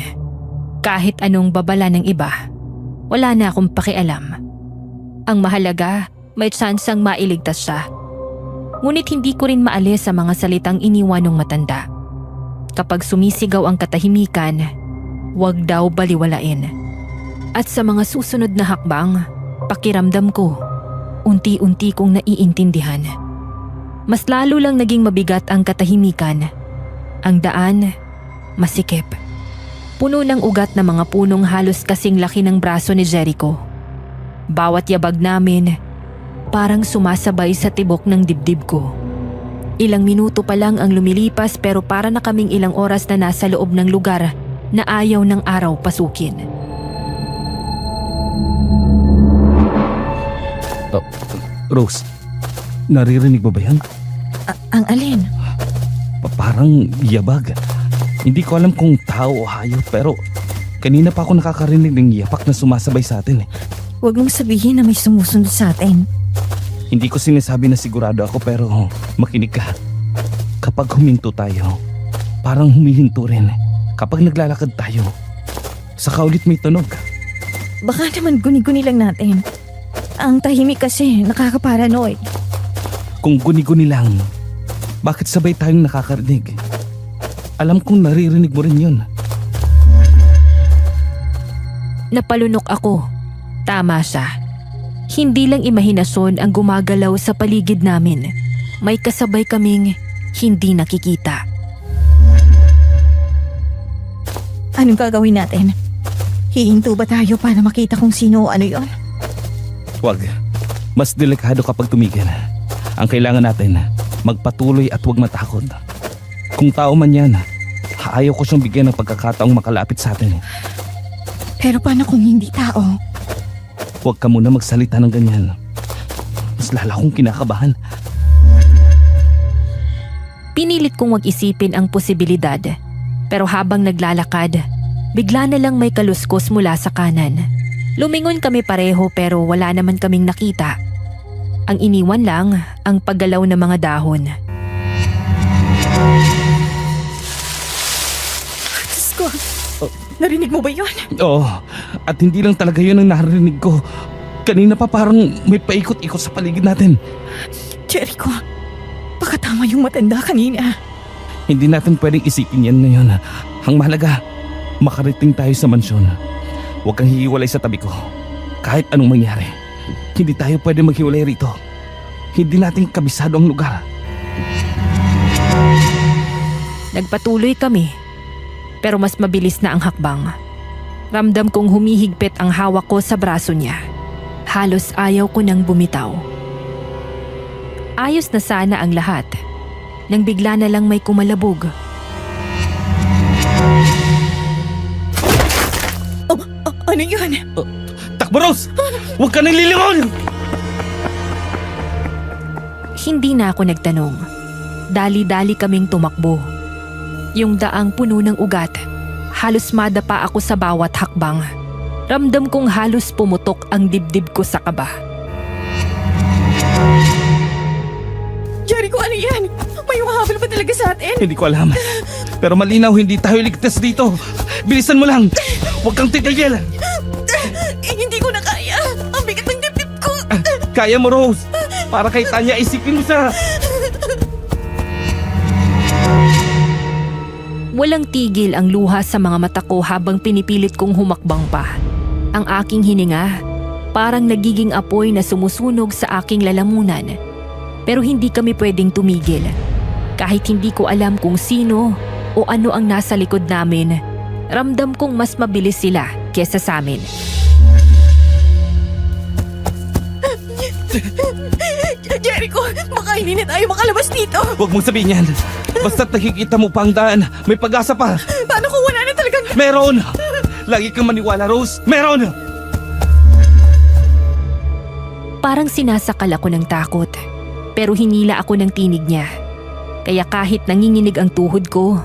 kahit anong babala ng iba, Wala na akong pakialam. Ang mahalaga, may tsansang mailigtas siya. Ngunit hindi ko rin maalis sa mga salitang iniwan ng matanda. Kapag sumisigaw ang katahimikan, huwag daw baliwalain. At sa mga susunod na hakbang, pakiramdam ko, unti-unti kong naiintindihan. Mas lalo lang naging mabigat ang katahimikan. Ang daan, masikip. Puno ng ugat na mga punong halos kasing laki ng braso ni Jericho. Bawat yabag namin, parang sumasabay sa tibok ng dibdib ko. Ilang minuto pa lang ang lumilipas pero para na kaming ilang oras na nasa loob ng lugar na ayaw ng araw pasukin. Rose, naririnig mo ba yan? Ang alin? Parang yabag. Hindi ko alam kung tao o hayop pero kanina pa ako nakakarinig ng yapak na sumasabay sa atin. Huwag mong sabihin na may sumusunod sa atin. Hindi ko sinasabi na sigurado ako pero makinig ka. Kapag huminto tayo, parang humihinto rin. Kapag naglalakad tayo, saka ulit may tunog. Baka naman guni-guni lang natin. Ang tahimik kasi nakakaparanoid. Kung guni-guni lang, bakit sabay tayong nakakarinig? Alam kong naririnig mo rin yun. Napalunok ako. Tama siya. Hindi lang imahinasyon ang gumagalaw sa paligid namin. May kasabay kaming hindi nakikita. Anong gagawin natin? Hihinto ba tayo para makita kung sino o ano yon? Huwag. Mas delikado kapag tumigil. Ang kailangan natin, magpatuloy at huwag matakot. Kung tao man yan, ayaw ko siyang bigyan ng pagkakataong makalapit sa atin. Pero paano kung hindi tao? Huwag ka muna magsalita ng ganyan. Mas lala akong kinakabahan. Pinilit kong wag isipin ang posibilidad. Pero habang naglalakad, bigla na lang may kaluskos mula sa kanan. Lumingon kami pareho pero wala naman kaming nakita. Ang iniwan lang ang paggalaw ng mga dahon. Diyos ko, narinig mo ba yun? Oo, at hindi lang talaga yun ang narinig ko. Kanina pa parang may paikot-ikot sa paligid natin. Jericho, baka tama yung matanda kanina. Hindi natin pwedeng isipin yan ngayon. Ang mahalaga, makarating tayo sa mansyon. Huwag kang hihiwalay sa tabi ko. Kahit anong mangyari, hindi tayo pwede maghiwalay rito. Hindi natin kabisado ang lugar. Nagpatuloy kami, pero mas mabilis na ang hakbang. Ramdam kong humihigpit ang hawak ko sa braso niya. Halos ayaw ko nang bumitaw. Ayos na sana ang lahat, nang bigla na lang may kumalabog. Ano yun? Takbo, Rose! Huwag ka nang lilingon! Hindi na ako nagtanong. Dali-dali kaming tumakbo. Yung daang puno ng ugat, halos madapa ako sa bawat hakbang. Ramdam kong halos pumutok ang dibdib ko sa kaba. Jericho, ano yan? May umahabol pa talaga sa atin? Hindi ko alam. Pero malinaw, hindi tayo ligtas dito. Bilisan mo lang! Huwag kang titigil! Hindi ko na kaya. Ang bigat ng dibdib ko. Kaya mo, Rose! Para kay Tanya, isipin mo siya! Walang tigil ang luha sa mga mata ko habang pinipilit kong humakbang pa. Ang aking hininga, parang nagiging apoy na sumusunog sa aking lalamunan. Pero hindi kami pwedeng tumigil. Kahit hindi ko alam kung sino o ano ang nasa likod namin, ramdam kong mas mabilis sila kesa sa amin. Jericho, baka hindi na tayo makalabas dito. Huwag mong sabihin yan. Basta't nakikita mo pa ang daan, may pag-asa pa. Paano kung wala na talagang... Meron! Lagi kang maniwala, Rose. Meron! Parang sinasakal ako ng takot, pero hinila ako ng tinig niya. Kaya kahit nanginginig ang tuhod ko,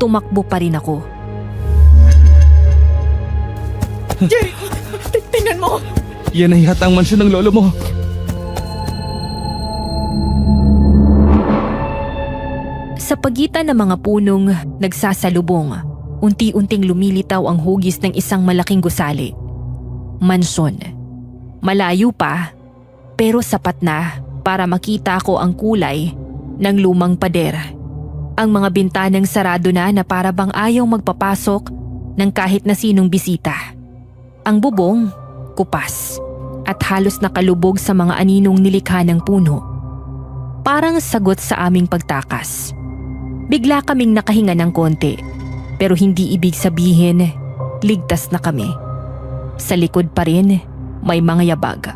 tumakbo pa rin ako. Jericho, tingnan mo. Yan ay yata ang mansyon ng lolo mo. Sa pagitan ng mga punong nagsasalubong, unti-unting lumilitaw ang hugis ng isang malaking gusali. Mansyon. Malayo pa, pero sapat na para makita ko ang kulay ng lumang pader. Ang mga bintanang sarado na para bang ayaw magpapasok ng kahit na sinong bisita. Ang bubong, kupas at halos nakalubog sa mga aninong nilikha ng puno. Parang sagot sa aming pagtakas. Bigla kaming nakahinga ng konti, pero hindi ibig sabihin ligtas na kami. Sa likod pa rin may mga yabag.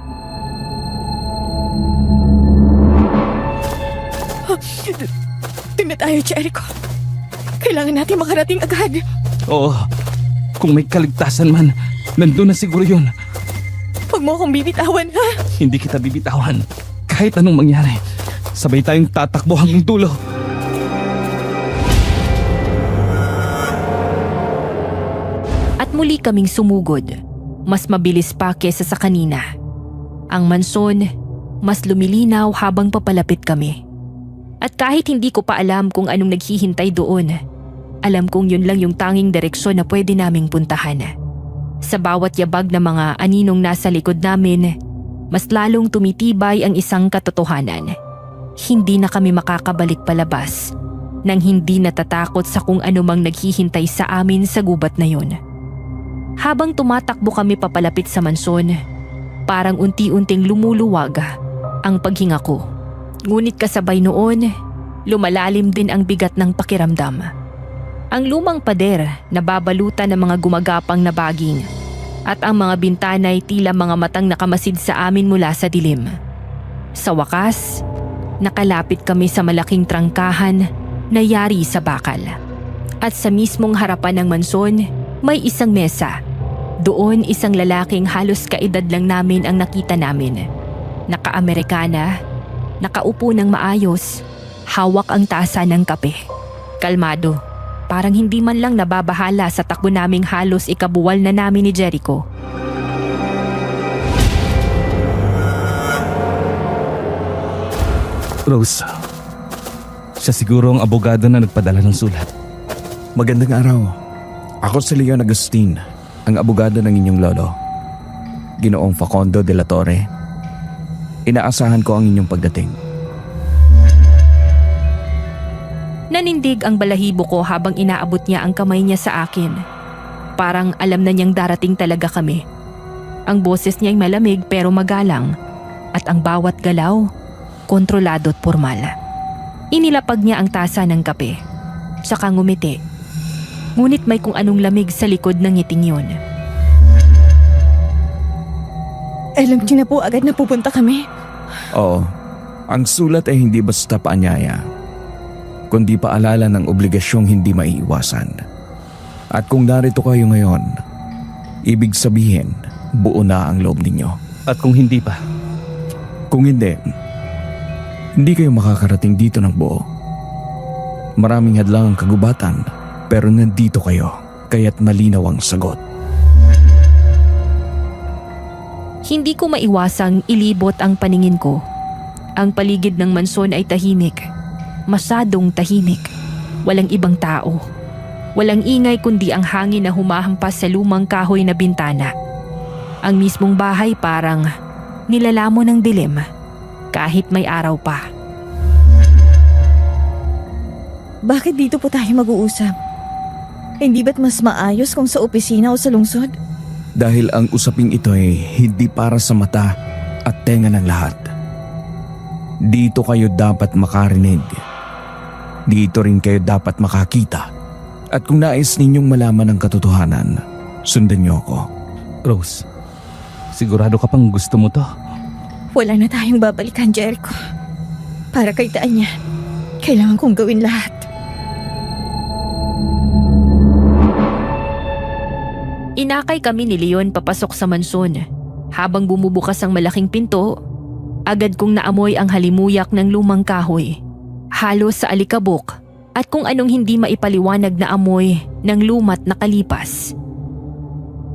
Doon na tayo, Jericho. Kailangan natin makarating agad. Oo, kung may kaligtasan man, nandun na siguro yun. Huwag mo akong bibitawan, ha? Hindi kita bibitawan. Kahit anong mangyari, sabay tayong tatakbo hanggang dulo. At muli kaming sumugod. Mas mabilis pa kesa sa kanina. Ang mansyon, mas lumilinaw habang papalapit kami. At kahit hindi ko pa alam kung anong naghihintay doon, alam kong yun lang yung tanging direksyon na pwede naming puntahan. Sa bawat yabag na mga aninong nasa likod namin, mas lalong tumitibay ang isang katotohanan. Hindi na kami makakabalik palabas nang hindi natatakot sa kung anumang naghihintay sa amin sa gubat na yun. Habang tumatakbo kami papalapit sa mansyon, parang unti-unting lumuluwag ang paghinga ko. Ngunit kasabay noon, lumalalim din ang bigat ng pakiramdam. Ang lumang pader na babalutan ng mga gumagapang na baging at ang mga bintana ay tila mga matang nakamasid sa amin mula sa dilim. Sa wakas, nakalapit kami sa malaking trangkahan na yari sa bakal. At sa mismong harapan ng mansyon, may isang mesa. Doon isang lalaking halos kaedad lang namin ang nakita namin. Naka-Amerikana, nakaupo ng maayos, hawak ang tasa ng kape. Kalmado, parang hindi man lang nababahala sa takbo naming halos ikabuwal na namin ni Jericho. Rose, siya siguro ang abogado na nagpadala ng sulat. Magandang araw. Ako si Leon Agustin, ang abogado ng inyong lolo. Ginoong Facundo de la Torre. Inaasahan ko ang inyong pagdating. Nanindig ang balahibo ko habang inaabot niya ang kamay niya sa akin. Parang alam na niyang darating talaga kami. Ang boses niya ay malamig pero magalang at ang bawat galaw, kontrolado at formal. Inilapag niya ang tasa ng kape, saka ngumiti. Ngunit may kung anong lamig sa likod ng ngiting yun. Alam niyo na po agad na pupunta kami. Oo, ang sulat ay hindi basta paanyaya, kundi paalala ng obligasyong hindi maiiwasan. At kung narito kayo ngayon, ibig sabihin, buo na ang loob ninyo. At kung hindi pa, Kung hindi kayo makakarating dito ng buo. Maraming hadlang ang kagubatan, pero nandito kayo, kaya't malinaw ang sagot. Hindi ko maiwasang ilibot ang paningin ko. Ang paligid ng mansyon ay tahimik. Masyadong tahimik. Walang ibang tao. Walang ingay kundi ang hangin na humahampas sa lumang kahoy na bintana. Ang mismong bahay parang nilalamon ng dilim kahit may araw pa. Bakit dito po tayo mag-uusap? Hindi ba't mas maayos kung sa opisina o sa lungsod? Dahil ang usaping ito ay hindi para sa mata at tenga ng lahat. Dito kayo dapat makarinig. Dito rin kayo dapat makakita. At kung nais ninyong malaman ang katotohanan, sundan niyo ako. Rose, sigurado ka pang gusto mo to? Wala na tayong babalikan, Jericho. Para kay Tanya, kailangan kong gawin lahat. Inakay kami ni Leon papasok sa mansyon. Habang bumubukas ang malaking pinto, agad kong naamoy ang halimuyak ng lumang kahoy. Halos sa alikabok at kung anong hindi maipaliwanag na amoy ng lumat na kalipas.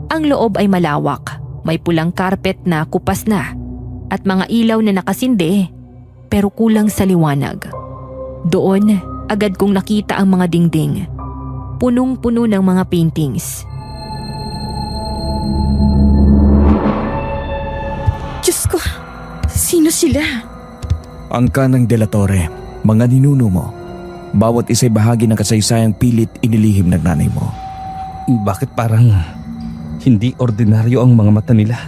Ang loob ay malawak, may pulang karpet na kupas na at mga ilaw na nakasindi pero kulang sa liwanag. Doon, agad kong nakita ang mga dingding. Punong-puno ng mga paintings. sila? Ang kanang Delatore, mga ninuno mo. Bawat isa'y bahagi ng kasaysayang pilit inilihim ng nanay mo. Bakit parang hindi ordinaryo ang mga mata nila?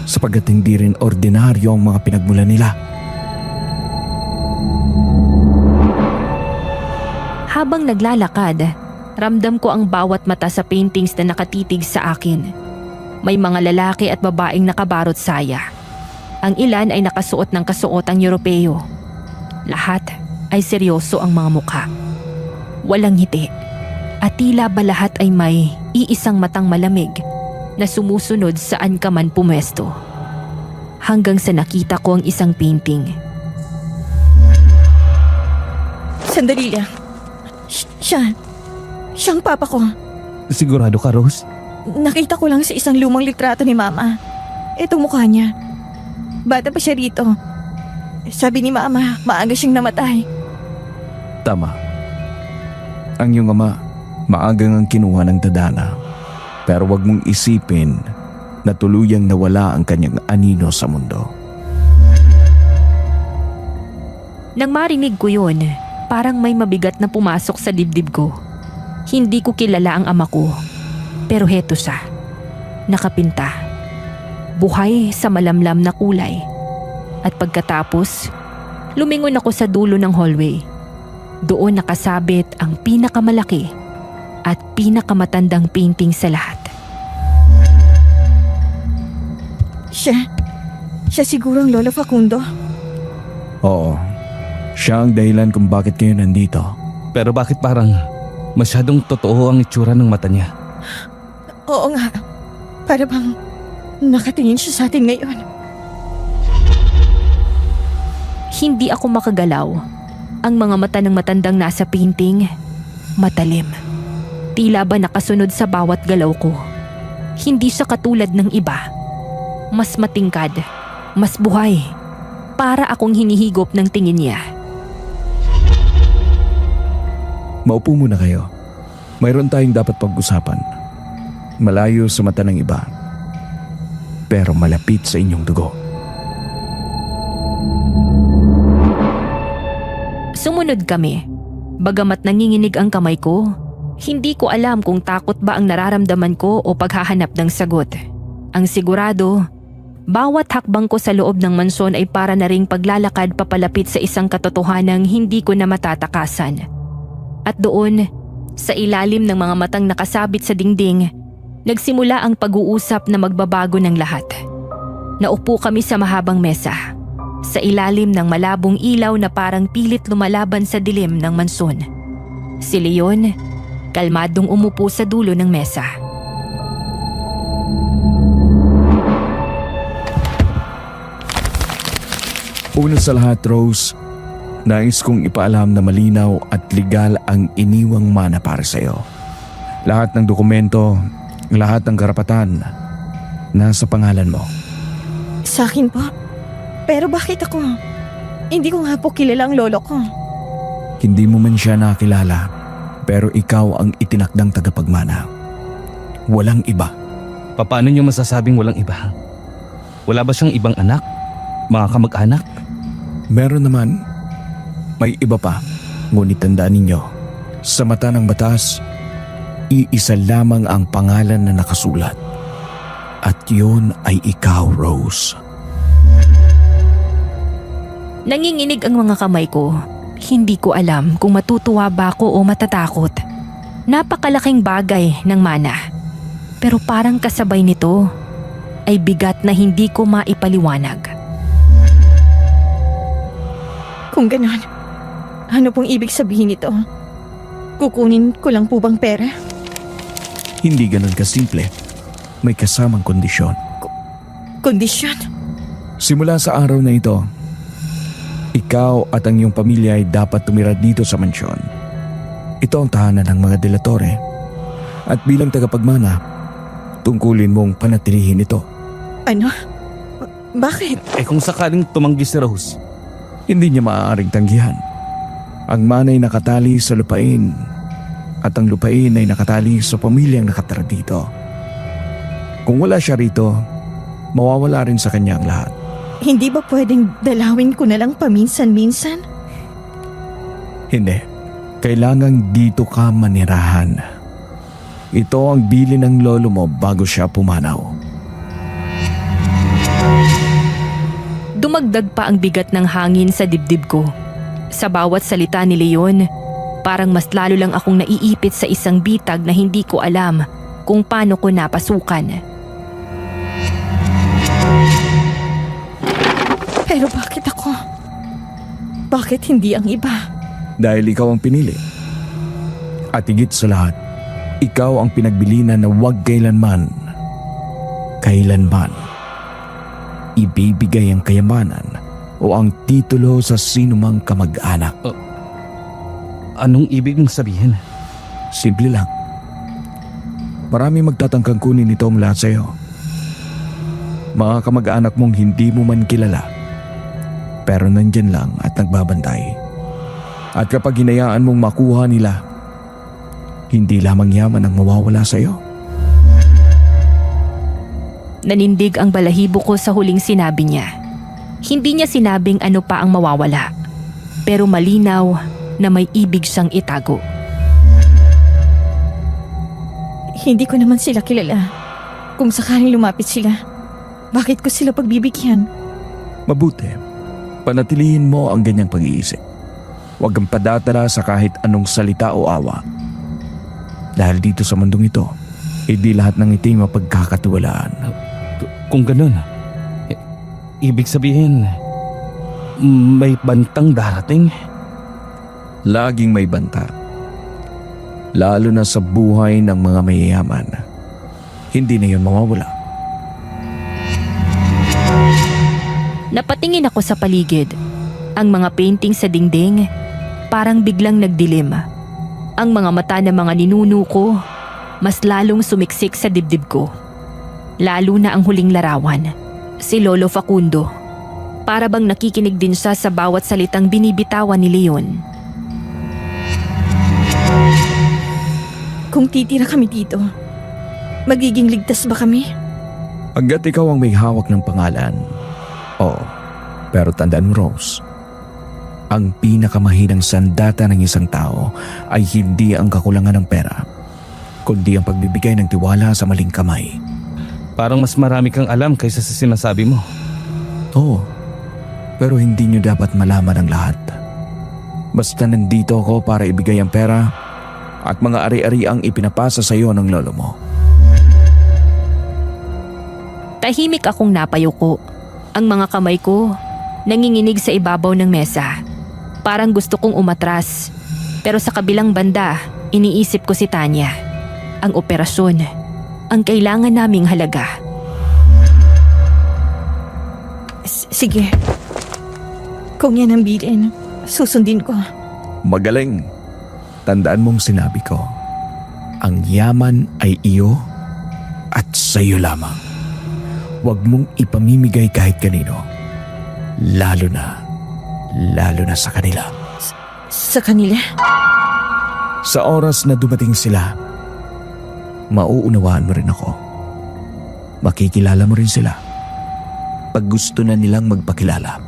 Sapagkat hindi rin ordinaryo ang mga pinagmulan nila. Habang naglalakad, ramdam ko ang bawat mata sa paintings na nakatitig sa akin. May mga lalaki at babaeng nakabarot saya. Ang ilan ay nakasuot ng kasuotang Europeo. Lahat ay seryoso ang mga mukha. Walang ngiti. At tila ba lahat ay may iisang matang malamig na sumusunod saan ka man pumwesto. Hanggang sa nakita ko ang isang painting. Sandali lang. Siyang papa ko. Sigurado ka, Rose? Nakita ko lang sa isang lumang litrato ni Mama. Itong mukha niya. Bata pa siya rito. Sabi ni Mama, maaga siyang namatay. Tama. Ang iyong ama, maagang ang kinuha ng tadhana. Pero wag mong isipin na tuluyang nawala ang kanyang anino sa mundo. Nang marinig ko yun, parang may mabigat na pumasok sa dibdib ko. Hindi ko kilala ang ama ko. Pero heto siya. Nakapinta. Buhay sa malamlam na kulay. At pagkatapos, lumingon ako sa dulo ng hallway. Doon nakasabit ang pinakamalaki at pinakamatandang painting sa lahat. Siya siguro ang Lola Facundo. Oo, siya ang dahilan kung bakit kayo nandito. Pero bakit parang masyadong totoo ang itsura ng mata niya? Oo nga. Para bang nakatingin siya sa atin ngayon. Hindi ako makagalaw. Ang mga mata ng matandang nasa painting, matalim. Tila ba nakasunod sa bawat galaw ko. Hindi siya katulad ng iba. Mas matingkad, mas buhay. Para akong hinihigop ng tingin niya. Maupo muna kayo. Mayroon tayong dapat pag-usapan. Malayo sa mata ng iba. Pero malapit sa inyong dugo. Sumunod kami. Bagamat nanginginig ang kamay ko, hindi ko alam kung takot ba ang nararamdaman ko o paghahanap ng sagot. Ang sigurado, bawat hakbang ko sa loob ng mansyon ay para na ring paglalakad papalapit sa isang katotohanang hindi ko na matatakasan. At doon, sa ilalim ng mga matang nakasabit sa dingding, nagsimula ang pag-uusap na magbabago ng lahat. Naupo kami sa mahabang mesa, sa ilalim ng malabong ilaw na parang pilit lumalaban sa dilim ng mansyon. Si Leon, kalmadong umupo sa dulo ng mesa. Una sa lahat, Rose, nais kong ipaalam na malinaw at legal ang iniwang mana para sa iyo. Lahat ng dokumento, lahat ng karapatan, nasa pangalan mo. Sa akin po? Pero bakit ako? Hindi ko nga po kilala ang lolo ko. Hindi mo man siya nakilala, pero ikaw ang itinakdang tagapagmana. Walang iba. Paano niyo masasabing walang iba? Wala ba siyang ibang anak? Mga kamag-anak? Meron naman. May iba pa. Ngunit tandaan ninyo, sa mata ng batas, iisa lamang ang pangalan na nakasulat. At yun ay ikaw, Rose. Nanginginig ang mga kamay ko. Hindi ko alam kung matutuwa ba ako o matatakot. Napakalaking bagay ng mana. Pero parang kasabay nito ay bigat na hindi ko maipaliwanag. Kung ganon, ano pong ibig sabihin nito? Kukunin ko lang po bang pera? Hindi ganun kasimple. May kasamang kondisyon. Kondisyon? Simula sa araw na ito, ikaw at ang iyong pamilya ay dapat tumira dito sa mansyon. Ito ang tahanan ng mga Delatore. At bilang tagapagmana, tungkulin mong panatilihin ito. Ano? Bakit? Kung sakaling tumanggi si Rose, Hindi niya maaaring tanggihan. Ang mana ay nakatali sa lupain at ang lupain ay nakatali sa pamilyang nakatira dito. Kung wala siya rito, mawawala rin sa kanya ang lahat. Hindi ba pwedeng dalawin ko na lang paminsan-minsan? Hindi. Kailangang dito ka manirahan. Ito ang bili ng lolo mo bago siya pumanaw. Dumagdag pa ang bigat ng hangin sa dibdib ko. Sa bawat salita ni Leon, parang mas lalo lang akong naiipit sa isang bitag na hindi ko alam kung paano ko napasukan. Pero bakit ako? Bakit hindi ang iba? Dahil ikaw ang pinili. At higit sa lahat, ikaw ang pinagbilinan na huwag kailanman ibibigay ang kayamanan o ang titulo sa sinumang kamag-anak. Anong ibig mong sabihin? Simple lang. Marami magtatangkang kunin ito mula sa iyo. Mga kamag-anak mong hindi mo man kilala, pero nandyan lang at nagbabantay. At kapag hinayaan mong makuha nila, hindi lamang yaman ang mawawala sa iyo. Nanindig ang balahibo ko sa huling sinabi niya. Hindi niya sinabing ano pa ang mawawala, pero malinaw na may ibig siyang itago. Hindi ko naman sila kilala. Kung sakaling lumapit sila, bakit ko sila pagbibigyan? Mabuti, panatilihin mo ang ganyang pag-iisip. Huwag kang padatala sa kahit anong salita o awa. Dahil dito sa mundong ito, hindi lahat ng iti mapagkakatiwalaan. Kung ganun, ibig sabihin, may bantang darating? Laging may banta. Lalo na sa buhay ng mga mayayaman. Hindi na yun mawawala. Napatingin ako sa paligid. Ang mga painting sa dingding parang biglang nagdilim. Ang mga mata ng mga ninuno ko mas lalong sumiksik sa dibdib ko. Lalo na ang huling larawan, si Lolo Facundo. Para bang nakikinig din siya sa bawat salitang binibitawan ni Leon. Kung titira kami dito, magiging ligtas ba kami? Hanggat ikaw ang may hawak ng pangalan. Oo, pero tandaan mo, Rose, ang pinakamahinang sandata ng isang tao ay hindi ang kakulangan ng pera, kundi ang pagbibigay ng tiwala sa maling kamay. Parang mas marami kang alam kaysa sa sinasabi mo. Oo, pero hindi nyo dapat malaman ang lahat. Basta nandito ako para ibigay ang pera at mga ari-ari ang ipinapasa sa iyo ng lolo mo. Tahimik akong napayuko. Ang mga kamay ko nanginginig sa ibabaw ng mesa. Parang gusto kong umatras. Pero sa kabilang banda, iniisip ko si Tanya. Ang operasyon. Ang kailangan naming halaga. Sige. Kung yan ang bilin, susundin ko. Magaling. Tandaan mong sinabi ko, ang yaman ay iyo at sa iyo lamang. Huwag mong ipamimigay kahit kanino. Lalo na sa kanila. Sa kanila? Sa oras na dumating sila, mauunawaan mo rin ako. Makikilala mo rin sila pag gusto na nilang magpakilala.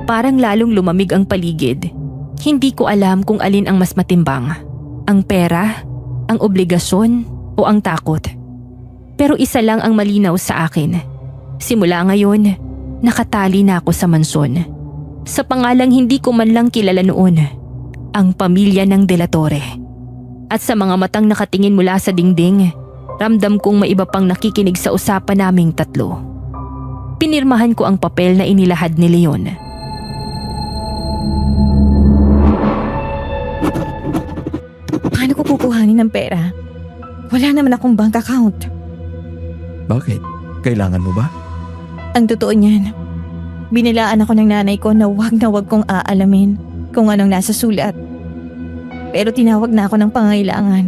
Parang lalong lumamig ang paligid. Hindi ko alam kung alin ang mas matimbang. Ang pera, ang obligasyon, o ang takot. Pero isa lang ang malinaw sa akin. Simula ngayon, nakatali na ako sa mansyon. Sa pangalang hindi ko man lang kilala noon. Ang pamilya ng De La Torre. At sa mga matang nakatingin mula sa dingding, ramdam kong may iba pang nakikinig sa usapan naming tatlo. Pinirmahan ko ang papel na inilahad ni Leon. Paano ko kukuhanin ng pera? Wala naman akong bank account. Bakit? Kailangan mo ba? Ang totoo niyan, binilaan ako ng nanay ko na wag kong aalamin kung anong nasa sulat. Pero tinawag na ako ng pangailangan.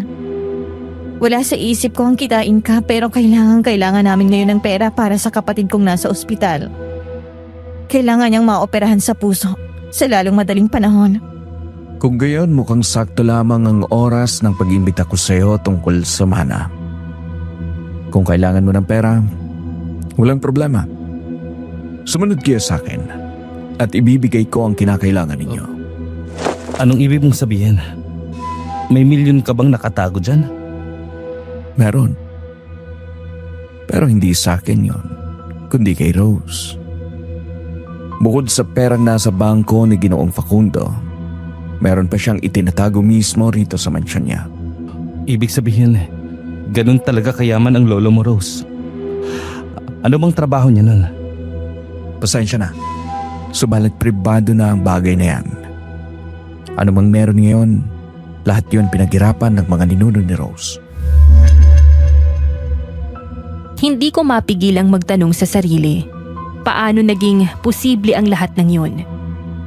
Wala sa isip ko ang kitain ka pero kailangan namin ngayon ng pera para sa kapatid kong nasa ospital. Kailangan niyang maoperahan sa puso sa lalong madaling panahon. Kung gayon, mukhang sakto lamang ang oras ng pag-imbita ko sa iyo tungkol sa mana. Kung kailangan mo ng pera, walang problema. Sumunod kayo sa akin at ibibigay ko ang kinakailangan ninyo. Anong ibig mong sabihin? May milyon ka bang nakatago dyan? Meron. Pero hindi sa akin yon, kundi kay Rose. Bukod sa perang nasa bangko ni Ginoong Facundo, meron pa siyang itinatago mismo rito sa mansyon niya. Ibig sabihin, ganun talaga kayaman ang lolo mo, Rose. Ano bang trabaho niya nun? Pasensya na. Subalit pribado na ang bagay na yan. Ano mang meron ngayon, lahat yon pinaghirapan ng mga ninuno ni Rose. Hindi ko mapigilang magtanong sa sarili, paano naging posible ang lahat ng yun?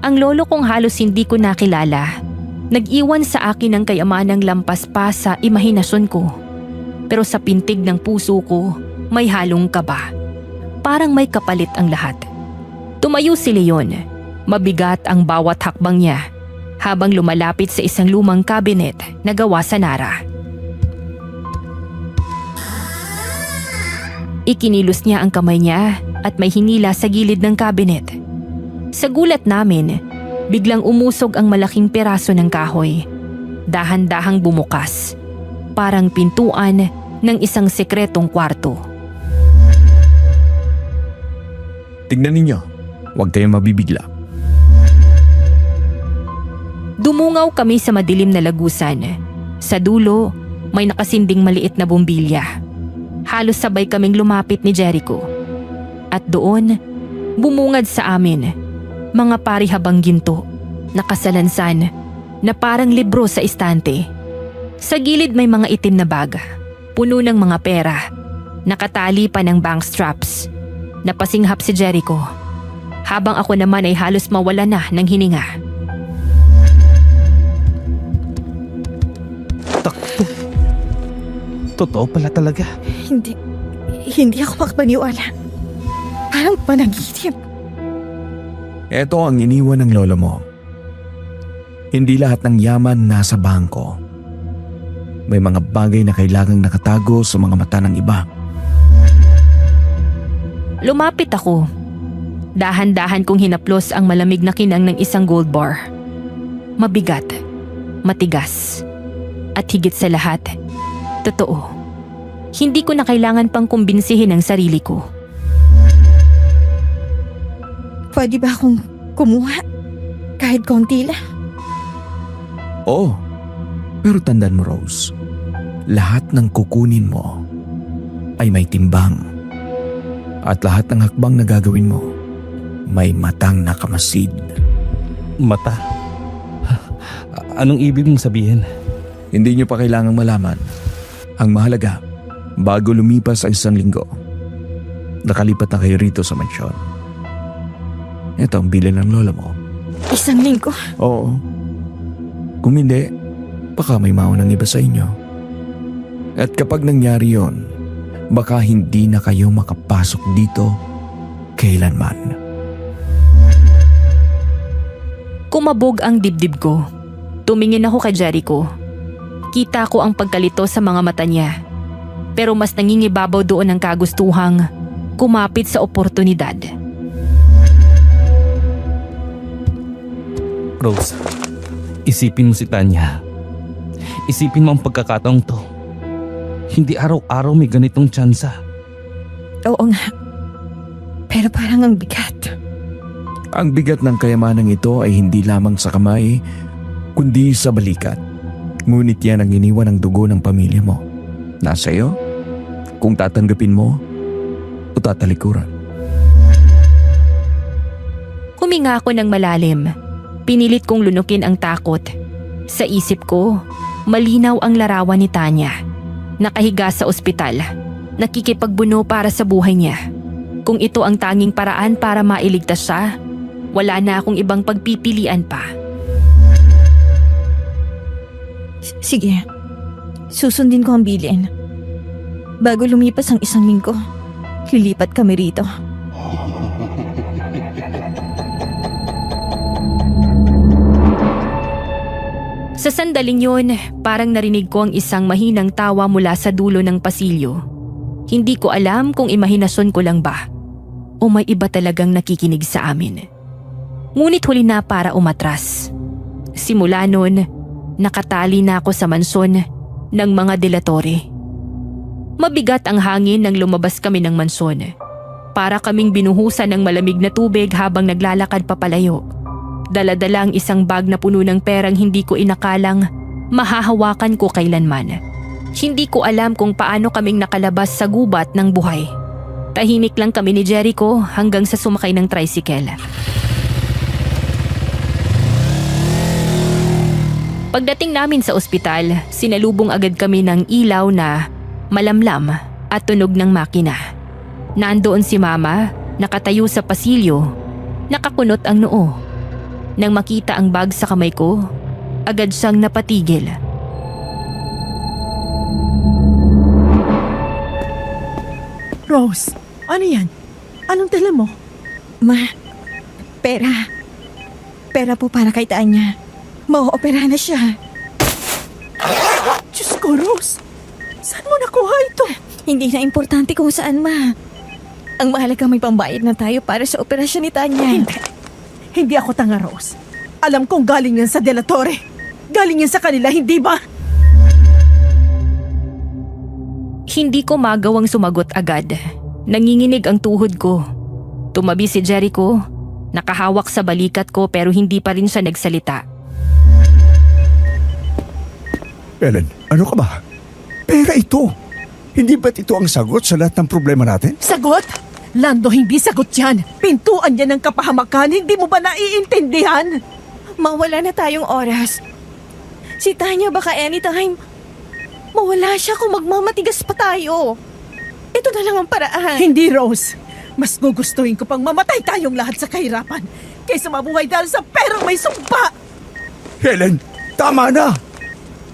Ang lolo kong halos hindi ko nakilala, nag-iwan sa akin ng kayamanang lampas pa sa imahinasyon ko. Pero sa pintig ng puso ko, may halong kaba. Parang may kapalit ang lahat. Tumayo si Leon, mabigat ang bawat hakbang niya, habang lumalapit sa isang lumang kabinet na gawa sa Nara. Ikinilos niya ang kamay niya at may hinila sa gilid ng kabinet. Sa gulat namin, biglang umusog ang malaking peraso ng kahoy. Dahan-dahang bumukas, parang pintuan ng isang sekretong kwarto. Tignan ninyo, huwag kayong mabibigla. Dumungaw kami sa madilim na lagusan. Sa dulo, may nakasinding maliit na bombilya. Halos sabay kaming lumapit ni Jericho. At doon, bumungad sa amin, mga parihabang ginto, nakasalansan, na parang libro sa istante. Sa gilid may mga itim na bag, puno ng mga pera, nakatali pa ng bank straps. Napasinghap si Jericho, habang ako naman ay halos mawala na ng hininga. Takto. Totoo pala talaga. Hindi ako makapaniwala. Parang panaginip. Ito ang iniwan ng lolo mo. Hindi lahat ng yaman nasa bangko. May mga bagay na kailangang nakatago sa mga mata ng iba. Lumapit ako. Dahan-dahan kong hinaplos ang malamig na kinang ng isang gold bar. Mabigat, matigas, at higit sa lahat, totoo. Hindi ko na kailangan pang kumbinsihin ang sarili ko. Pwede ba akong kumuha? Kahit konti lang. Oo, pero tandaan mo Rose, lahat ng kukunin mo ay may timbang. At lahat ng hakbang na gagawin mo, may matang nakamasid. Mata? Anong ibig mong sabihin? Hindi nyo pa kailangang malaman. Ang mahalaga, bago lumipas ang 1 linggo, nakalipat na kayo rito sa mansyon. Ito ang bilin ng lola mo. 1 linggo? Oo. Kung hindi, baka may maunang iba sa inyo. At kapag nangyari yon, baka hindi na kayo makapasok dito kailanman. Kumabog ang dibdib ko. Tumingin ako kay Jericho. Kita ko ang pagkalito sa mga mata niya. Pero mas nangingibabaw doon ang kagustuhang kumapit sa oportunidad. Rose, isipin mo si Tanya. Isipin mo ang pagkakataong to. Hindi araw-araw may ganitong tsansa. Oo nga. Pero parang ang bigat. Ang bigat ng kayamanang ito ay hindi lamang sa kamay, kundi sa balikat. Ngunit yan ang iniwan ng dugo ng pamilya mo. Nasa iyo, kung tatanggapin mo o tatalikuran. Huminga ako ng malalim. Pinilit kong lunukin ang takot. Sa isip ko, malinaw ang larawan ni Tanya. Nakahiga sa ospital, nakikipagbuno para sa buhay niya. Kung ito ang tanging paraan para mailigtas siya, wala na akong ibang pagpipilian pa. Sige. Susundin ko ang bilin. Bago lumipas ang 1 linggo, lilipat kami rito. Sa sandaling yun, parang narinig ko ang isang mahinang tawa mula sa dulo ng pasilyo. Hindi ko alam kung imahinasyon ko lang ba o may iba talagang nakikinig sa amin. Ngunit huli na para umatras. Simula noon, nakatali na ako sa mansyon ng mga delatore. Mabigat ang hangin nang lumabas kami ng mansyon. Para kaming binuhusan ng malamig na tubig habang naglalakad papalayo. Dala-dala ang isang bag na puno ng perang hindi ko inakalang mahahawakan ko kailanman. Hindi ko alam kung paano kaming nakalabas sa gubat ng buhay. Tahimik lang kami ni Jericho hanggang sa sumakay ng tricycle. Pagdating namin sa ospital, sinalubong agad kami ng ilaw na malamlam at tunog ng makina. Nandoon si Mama, nakatayo sa pasilyo, nakakunot ang noo. Nang makita ang bag sa kamay ko, agad siyang napatigil. Rose, ano yan? Anong dala mo? Ma, pera. Pera po para kay Tanya. Mauoperahan na siya. Diyos ko, Rose. Saan mo nakuha ito? Hindi na importante kung saan, ma. Ang mahalaga may pambayad na tayo para sa operasyon ni Tanya. Hindi ako tanga, Rose. Alam kong galing yan sa delatore. Galing yan sa kanila, hindi ba? Hindi ko magawang sumagot agad. Nanginginig ang tuhod ko. Tumabi si Jericho, nakahawak sa balikat ko pero hindi pa rin siya nagsalita. Ellen, ano ka ba? Pera ito. Hindi ba't ito ang sagot sa lahat ng problema natin? Sagot? Lando, hindi sagot yan. Pintuan yan ng kapahamakan. Hindi mo ba naiintindihan? Mawala na tayong oras. Si Tanya baka anytime mawala siya kung magmamatigas pa tayo. Ito na lang ang paraan. Hindi, Rose. Mas gugustuhin ko pang mamatay tayong lahat sa kahirapan kaysa mabuhay dahil sa perang may sumpa. Helen, tama na!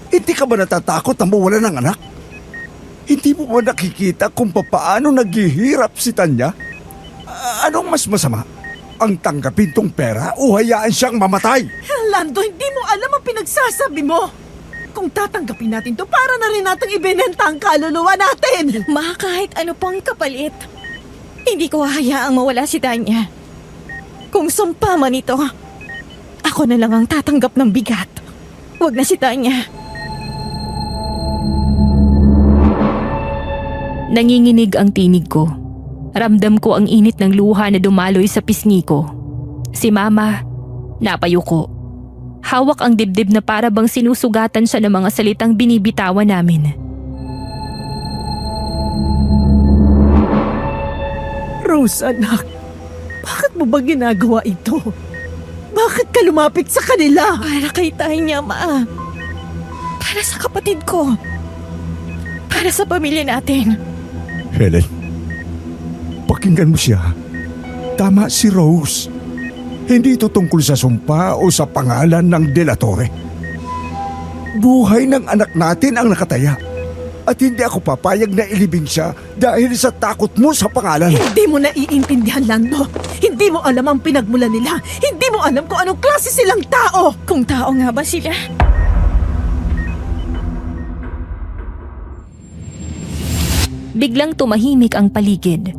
Hindi ka ba natatakot na mawala ng anak? Hindi mo ba nakikita kung paano naghihirap si Tanya? Anong mas masama? Ang tanggapin tong pera o hayaan siyang mamatay? Lando, hindi mo alam ang pinagsasabi mo. Kung tatanggapin natin to, para na rin natin ibinenta ang kaluluwa natin. Ma, kahit ano pang kapalit, hindi ko hahayaang mawala si Tanya. Kung sumpa man ito, ako na lang ang tatanggap ng bigat. Huwag na si Tanya. Nanginginig ang tinig ko. Ramdam ko ang init ng luha na dumaloy sa pisngi ko. Si Mama, napayuko. Hawak ang dibdib na para bang sinusugatan siya ng mga salitang binibitawan namin. Rose, anak, bakit mo ba ginagawa ito? Bakit ka lumapit sa kanila? Para kay Tanya, Ma. Para sa kapatid ko. Para sa pamilya natin. Helen, pakinggan mo siya. Tama si Rose. Hindi ito tungkol sa sumpa o sa pangalan ng delatore. Buhay ng anak natin ang nakataya. At hindi ako papayag na ilibing siya dahil sa takot mo sa pangalan. Hindi mo naiintindihan, Lando. Hindi mo alam ang pinagmulan nila. Hindi mo alam kung anong klase silang tao. Kung tao nga ba sila? Biglang tumahimik ang paligid.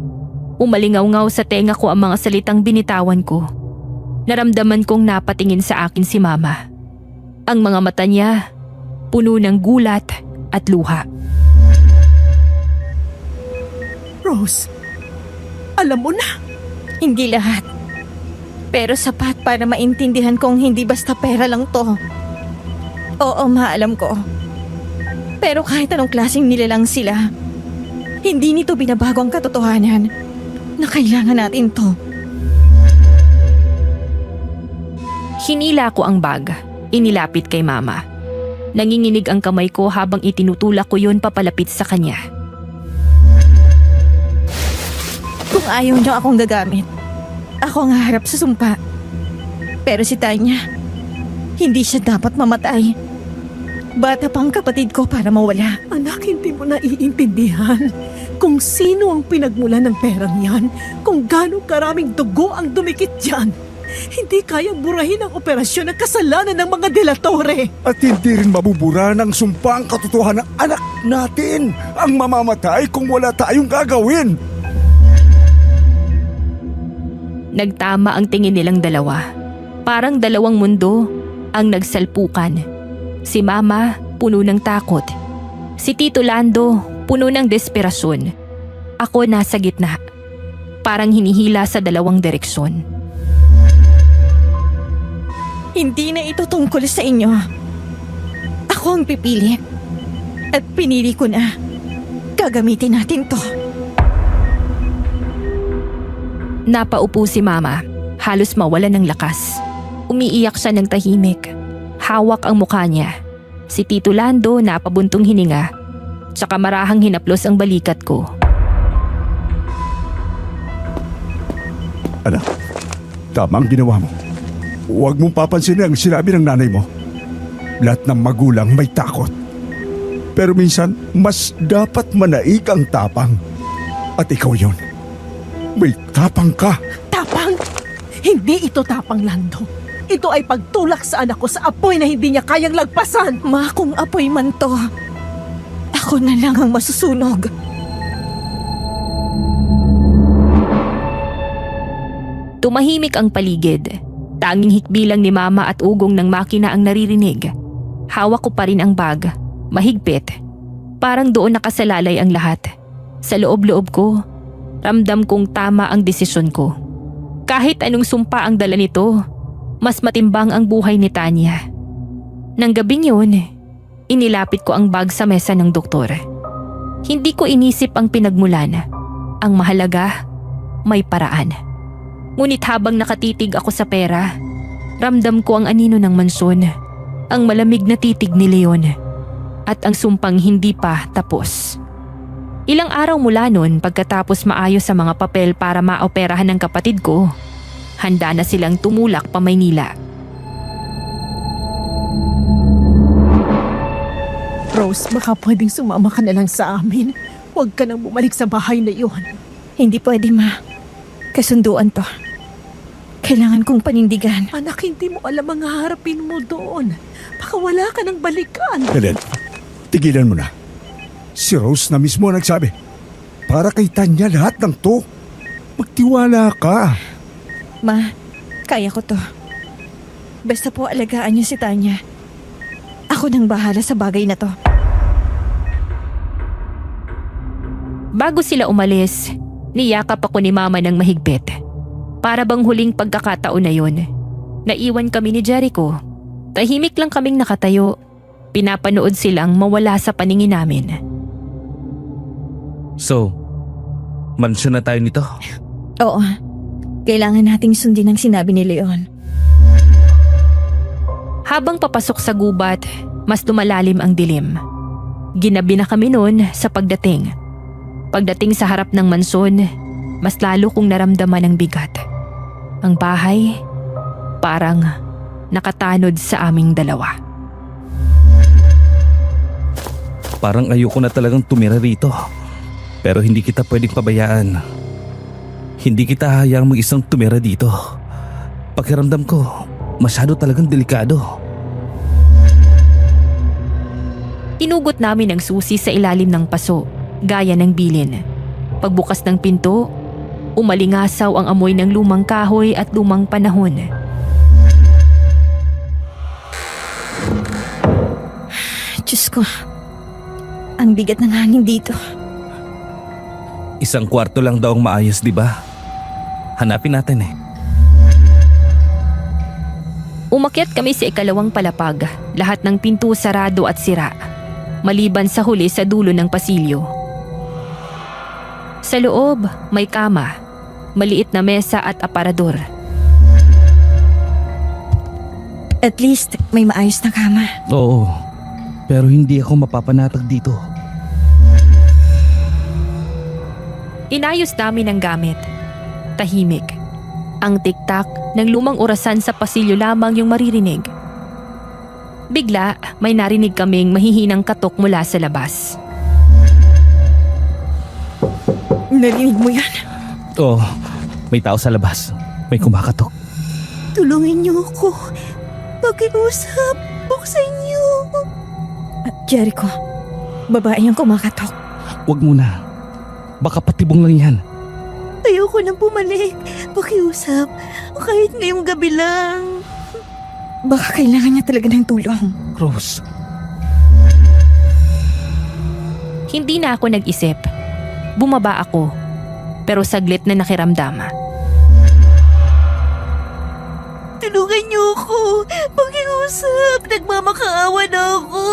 Umalingaw-ngaw sa tenga ko ang mga salitang binitawan ko. Naramdaman kong napatingin sa akin si Mama. Ang mga mata niya, puno ng gulat at luha. Rose, alam mo na. Hindi lahat. Pero sapat para maintindihan kong hindi basta pera lang to. Oo, Ma, alam ko. Pero kahit anong klaseng nilalang sila, hindi nito binabago ang katotohanan na kailangan natin to. Hinila ko ang bag, inilapit kay Mama. Nanginginig ang kamay ko habang itinutulak ko yun papalapit sa kanya. Kung ayaw niyo akong gagamit, ako ang haharap sa sumpa. Pero si Tanya, hindi siya dapat mamatay. Bata pang kapatid ko para mawala. Anak, hindi mo naiintindihan kung sino ang pinagmulan ng perang yan, kung gano'ng karaming dugo ang dumikit dyan. Hindi kayang burahin ang operasyon ng kasalanan ng mga delatore. At hindi rin mabubura ng sumpa ang katotohanan ng anak natin ang mamamatay kung wala tayong gagawin. Nagtama ang tingin nilang dalawa. Parang dalawang mundo ang nagsalpukan. Si Mama, puno ng takot. Si Tito Lando, puno ng desperasyon. Ako nasa gitna. Parang hinihila sa dalawang direksyon. Hindi na ito tungkol sa inyo. Ako ang pipili. At pinili ko na. Gagamitin natin to. Napaupo si Mama. Halos mawala ng lakas. Umiiyak siya ng tahimik. Hawak ang mukha niya. Si Tito Lando napabuntong hininga. Tsaka marahang hinaplos ang balikat ko. Anak, tama ang ginawa mo. Huwag mong papansinin ang sinabi ng nanay mo. Lahat ng magulang may takot. Pero minsan, mas dapat manaig ang tapang. At ikaw yon. May tapang ka. Tapang? Hindi ito tapang, Lando. Ito ay pagtulak sa anak ko sa apoy na hindi niya kayang lagpasan. Ma, kung apoy man to, ako na lang ang masusunog. Tumahimik ang paligid. Tanging hikbilang ni Mama at ugong ng makina ang naririnig. Hawak ko pa rin ang bag. Mahigpit. Parang doon nakasalalay ang lahat. Sa loob-loob ko, ramdam kong tama ang desisyon ko. Kahit anong sumpa ang dala nito, mas matimbang ang buhay ni Tanya. Nang gabing yun, inilapit ko ang bag sa mesa ng doktor. Hindi ko inisip ang pinagmulan. Ang mahalaga, may paraan. Ngunit habang nakatitig ako sa pera, ramdam ko ang anino ng mansyon, ang malamig na titig ni Leon, at ang sumpang hindi pa tapos. Ilang araw mula nun pagkatapos maayos sa mga papel para maoperahan ng kapatid ko, handa na silang tumulak pa Maynila. Rose, baka pwedeng sumama ka na lang sa amin. Huwag ka nang bumalik sa bahay na iyon. Hindi pwede, Ma. Kasunduan to. Kailangan kong panindigan. Anak, hindi mo alam ang haharapin mo doon. Baka wala ka nang balikan. Helen, tigilan mo na. Si Rose na mismo nagsabi. Para kay Tanya lahat ng to. Magtiwala ka. Ma, kaya ko to. Basta po alagaan niyo si Tanya. Ako nang bahala sa bagay na to. Bago sila umalis, niyakap ako ni Mama ng mahigpit. Para bang huling pagkakataon na yun, naiwan kami ni Jericho. Tahimik lang kaming nakatayo. Pinapanood silang mawala sa paningin namin. So, mansyon na tayo nito? Oo. Kailangan nating sundin ang sinabi ni Leon. Habang papasok sa gubat, mas lumalalim ang dilim. Ginabi na kami noon sa pagdating. Pagdating sa harap ng mansyon, mas lalo kong naramdaman ang bigat. Ang bahay, parang nakatanod sa aming dalawa. Parang ayoko na talagang tumira rito. Pero hindi kita pwedeng pabayaan. Hindi kita hayaang mag-isang tumira dito. Pakiramdam ko, masyado talagang delikado. Inugot namin ang susi sa ilalim ng paso, gaya ng bilin. Pagbukas ng pinto, umalingasaw ang amoy ng lumang kahoy at lumang panahon. Diyos ko, ang bigat ng hangin dito. Isang kwarto lang daw ang maayos, di ba? Hanapin natin eh. Umakyat kami sa ikalawang palapag, lahat ng pinto sarado at sira. Maliban sa huli sa dulo ng pasilyo. Sa loob, may kama, maliit na mesa at aparador. At least, may maayos na kama. Oo, pero hindi ako mapapanatag dito. Inayos namin ang gamit. Tahimik. Ang tiktak ng lumang orasan sa pasilyo lamang yung maririnig. Bigla, may narinig kaming mahihinang katok mula sa labas. Narinig mo yan? Oo, may tao sa labas. May kumakatok. Tulungin niyo ako. Pakiusap. Buksan niyo. Jericho, babae ang kumakatok. Huwag muna. Baka patibong lang yan. Ayoko nang bumalik. Pakiusap. Kahit ngayong gabi lang. Baka kailangan niya talaga ng tulong. Rose, Hindi na ako nag-isip. Bumaba ako. Pero saglit na nakiramdam. Tulungan niyo ako. Pakiusap. Nagmamakaawa na ako.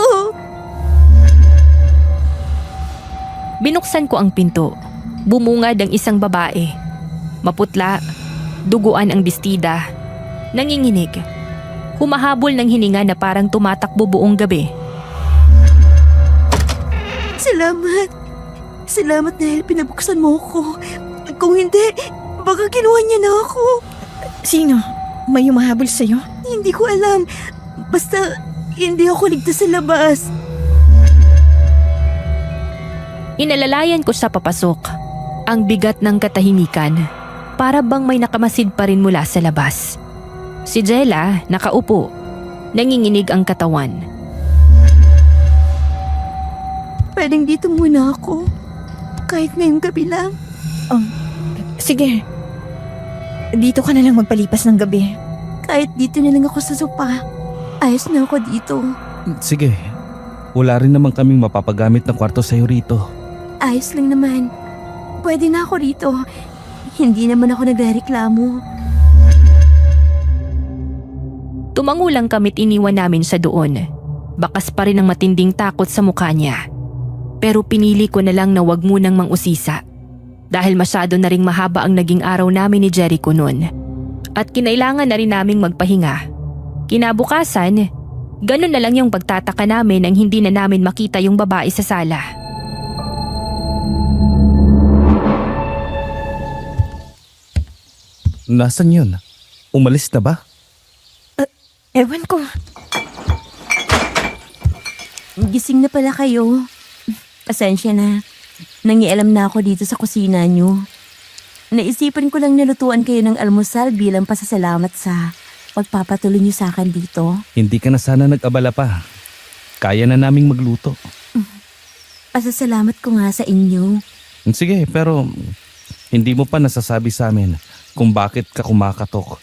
Binuksan ko ang pinto. Bumungad ang isang babae. Maputla, duguan ang bestida. Nanginginig. Humahabol ng hininga na parang tumatakbo buong gabi. Salamat. Salamat dahil pinabuksan mo ako. Kung hindi, baka kinuha niya na ako. Sino? May humahabol sa'yo? Hindi ko alam. Basta, hindi ako ligtas sa labas. Inalalayan ko siya papasok. Ang bigat ng katahimikan. Para bang may nakamasid pa rin mula sa labas. Si Jella, nakaupo. Nanginginig ang katawan. Pwedeng dito muna ako. Kahit ngayong gabi lang. Sige. Dito ka na lang magpalipas ng gabi. Kahit dito na lang ako sa sopa. Ayos na ako dito. sige. Wala rin naman kaming mapapagamit ng kwarto sa'yo rito. Ayos lang naman. Pwede na ako rito. Hindi naman ako nagrereklamo. Tumango lang kami't iniwan namin siya doon. Bakas pa rin ang matinding takot sa mukha niya. Pero pinili ko na lang na wag munang mangusisa. Dahil masyado na ring mahaba ang naging araw namin ni Jericho noon. At kinailangan na rin naming magpahinga. Kinabukasan, ganun na lang yung pagtataka namin nang hindi na namin makita yung babae sa sala. Nasaan yun? Umalis na ba? Ewan ko. Gising na pala kayo. Pasensya na. Nangialam na ako dito sa kusina niyo. Naisipan ko lang nalutuan kayo ng almusal bilang pasasalamat sa pagpapatuloy niyo sa akin dito. Hindi ka na sana nag-abala pa. Kaya na naming magluto. Pasasalamat ko nga sa inyo. Sige, pero hindi mo pa nasasabi sa amin kung bakit ka kumakatok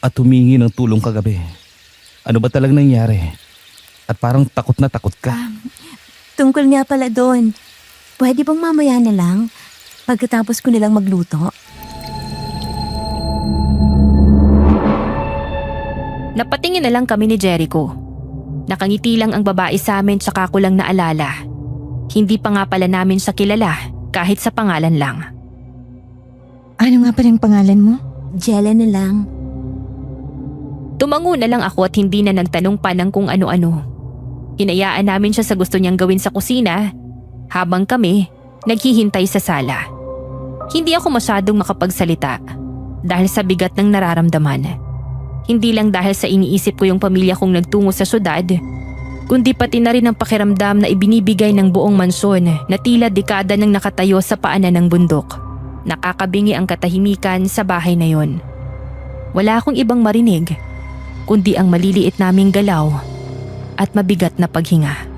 at humingi ng tulong kagabi. Ano ba talagang nangyari? At parang takot na takot ka. Tungkol nga pala doon. Pwede bang mamaya na lang? Pagkatapos ko nilang magluto? Napatingin na lang kami ni Jericho. Nakangiti lang ang babae sa amin tsaka ko lang naalala. Hindi pa nga pala namin siya kilala kahit sa pangalan lang. Ano nga palang pangalan mo? Jella na lang. Tumango na lang ako at hindi na nagtanong pa ng kung ano-ano. Hinayaan namin siya sa gusto niyang gawin sa kusina habang kami naghihintay sa sala. Hindi ako masyadong makapagsalita dahil sa bigat ng nararamdaman. Hindi lang dahil sa iniisip ko yung pamilya kong nagtungo sa syudad, kundi pati na rin ang pakiramdam na ibinibigay ng buong mansyon na tila dekada nang nakatayo sa paanan ng bundok. Nakakabingi ang katahimikan sa bahay na yon. Wala akong ibang marinig, kundi ang maliliit naming galaw at mabigat na paghinga.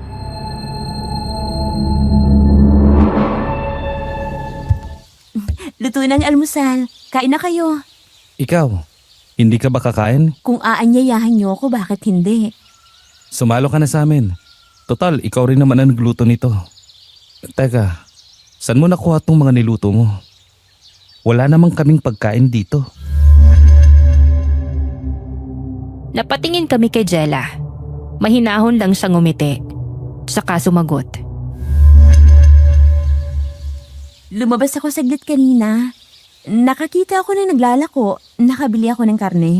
Luto ng almusal. Kain na kayo. Ikaw, hindi ka ba kakain? Kung aanyayahan niyo ako, bakit hindi? Sumalo ka na sa amin. Total, ikaw rin naman ang nagluto nito. Teka, saan mo nakuha tong mga niluto mo? Wala namang kaming pagkain dito. Napatingin kami kay Jella. Mahinahon lang siyang ngumiti. Saka sumagot. Lumabas ako saglit kanina. Nakakita ako na naglalako. Nakabili ako ng karne.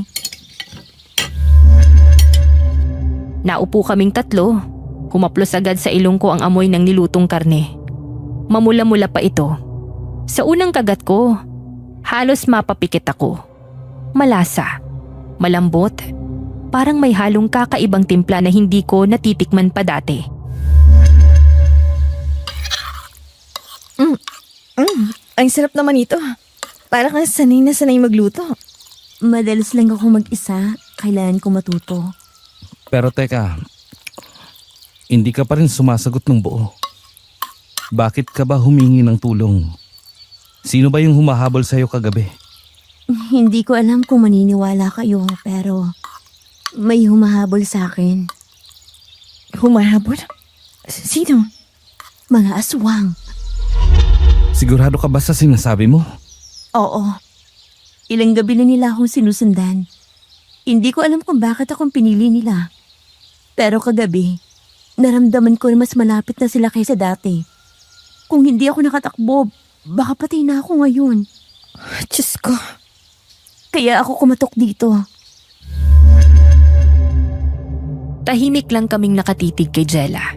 Naupo kaming tatlo. Humaplos agad sa ilong ko ang amoy ng nilutong karne. Mamula-mula pa ito. Sa unang kagat ko, halos mapapikit ako. Malasa, malambot, parang may halong kakaibang timpla na hindi ko natitikman pa dati. Ang sarap naman ito. Para kang sanay na sanay magluto. Madalas lang ako mag-isa. Kailangan ko matuto. Pero teka, hindi ka pa rin sumasagot ng buo. Bakit ka ba humingi ng tulong? Sino ba yung humahabol sa'yo kagabi? Hindi ko alam kung maniniwala kayo, pero may humahabol sa akin. Humahabol? Sino? Mga aswang. Sigurado ka ba sa sinasabi mo? Oo. Ilang gabi na nila akong sinusundan. Hindi ko alam kung bakit akong pinili nila. Pero kagabi, naramdaman ko na mas malapit na sila kaysa dati. Kung hindi ako nakatakbo, baka patay na ako ngayon. Diyos ko. Kaya ako kumatok dito. Tahimik lang kaming nakatitig kay Jella.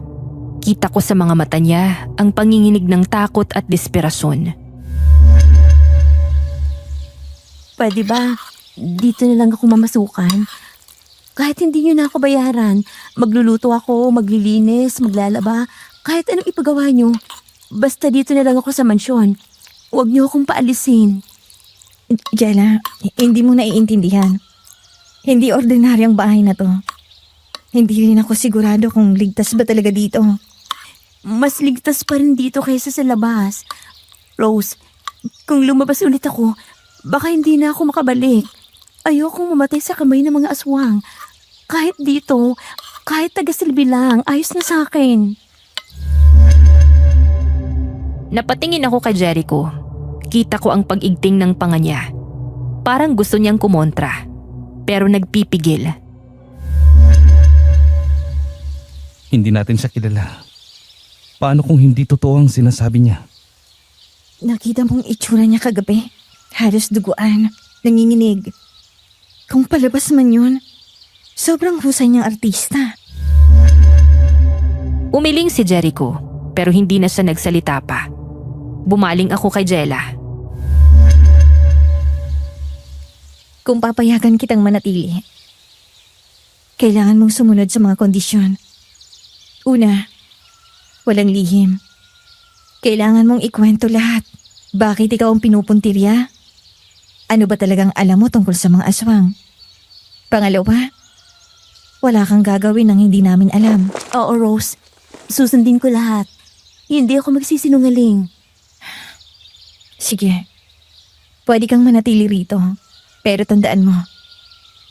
Kita ko sa mga mata niya ang panginginig ng takot at desperasyon. Pwede ba, dito na lang ako mamasukan? Kahit hindi niyo na ako bayaran, magluluto ako, maglilinis, maglalaba, kahit anong ipagawa niyo. Basta dito na lang ako sa mansyon. Huwag niyo akong paalisin. Jella, hindi mo naiintindihan. Hindi ordinaryang bahay na to. Hindi rin ako sigurado kung ligtas ba talaga dito. Mas ligtas pa rin dito kaysa sa labas. Rose, kung lumabas ulit ako, baka hindi na ako makabalik. Ayokong mamatay sa kamay ng mga aswang. Kahit dito, kahit taga-silbi lang, ayos na sa akin. Napatingin ako kay Jericho. Kita ko ang pag-igting ng panga niya. Parang gusto niyang kumontra. Pero nagpipigil. Hindi natin siya kilala. Paano kung hindi totoo ang sinasabi niya? Nakita mong itsura niya kagabi. Halos duguan, nanginginig. Kung palabas man yun, sobrang husay niyang artista. Umiling si Jericho, pero hindi na siya nagsalita pa. Bumaling ako kay Jella. Kung papayagan kitang manatili, kailangan mong sumunod sa mga kondisyon. Una, walang lihim. Kailangan mong ikwento lahat. Bakit ikaw ang pinupuntirya? Ano ba talagang alam mo tungkol sa mga aswang? Pangalawa, wala kang gagawin ng hindi namin alam. Oo, Rose. Susundin ko lahat. Hindi ako magsisinungaling. Sige, pwede kang manatili rito. Pero tandaan mo,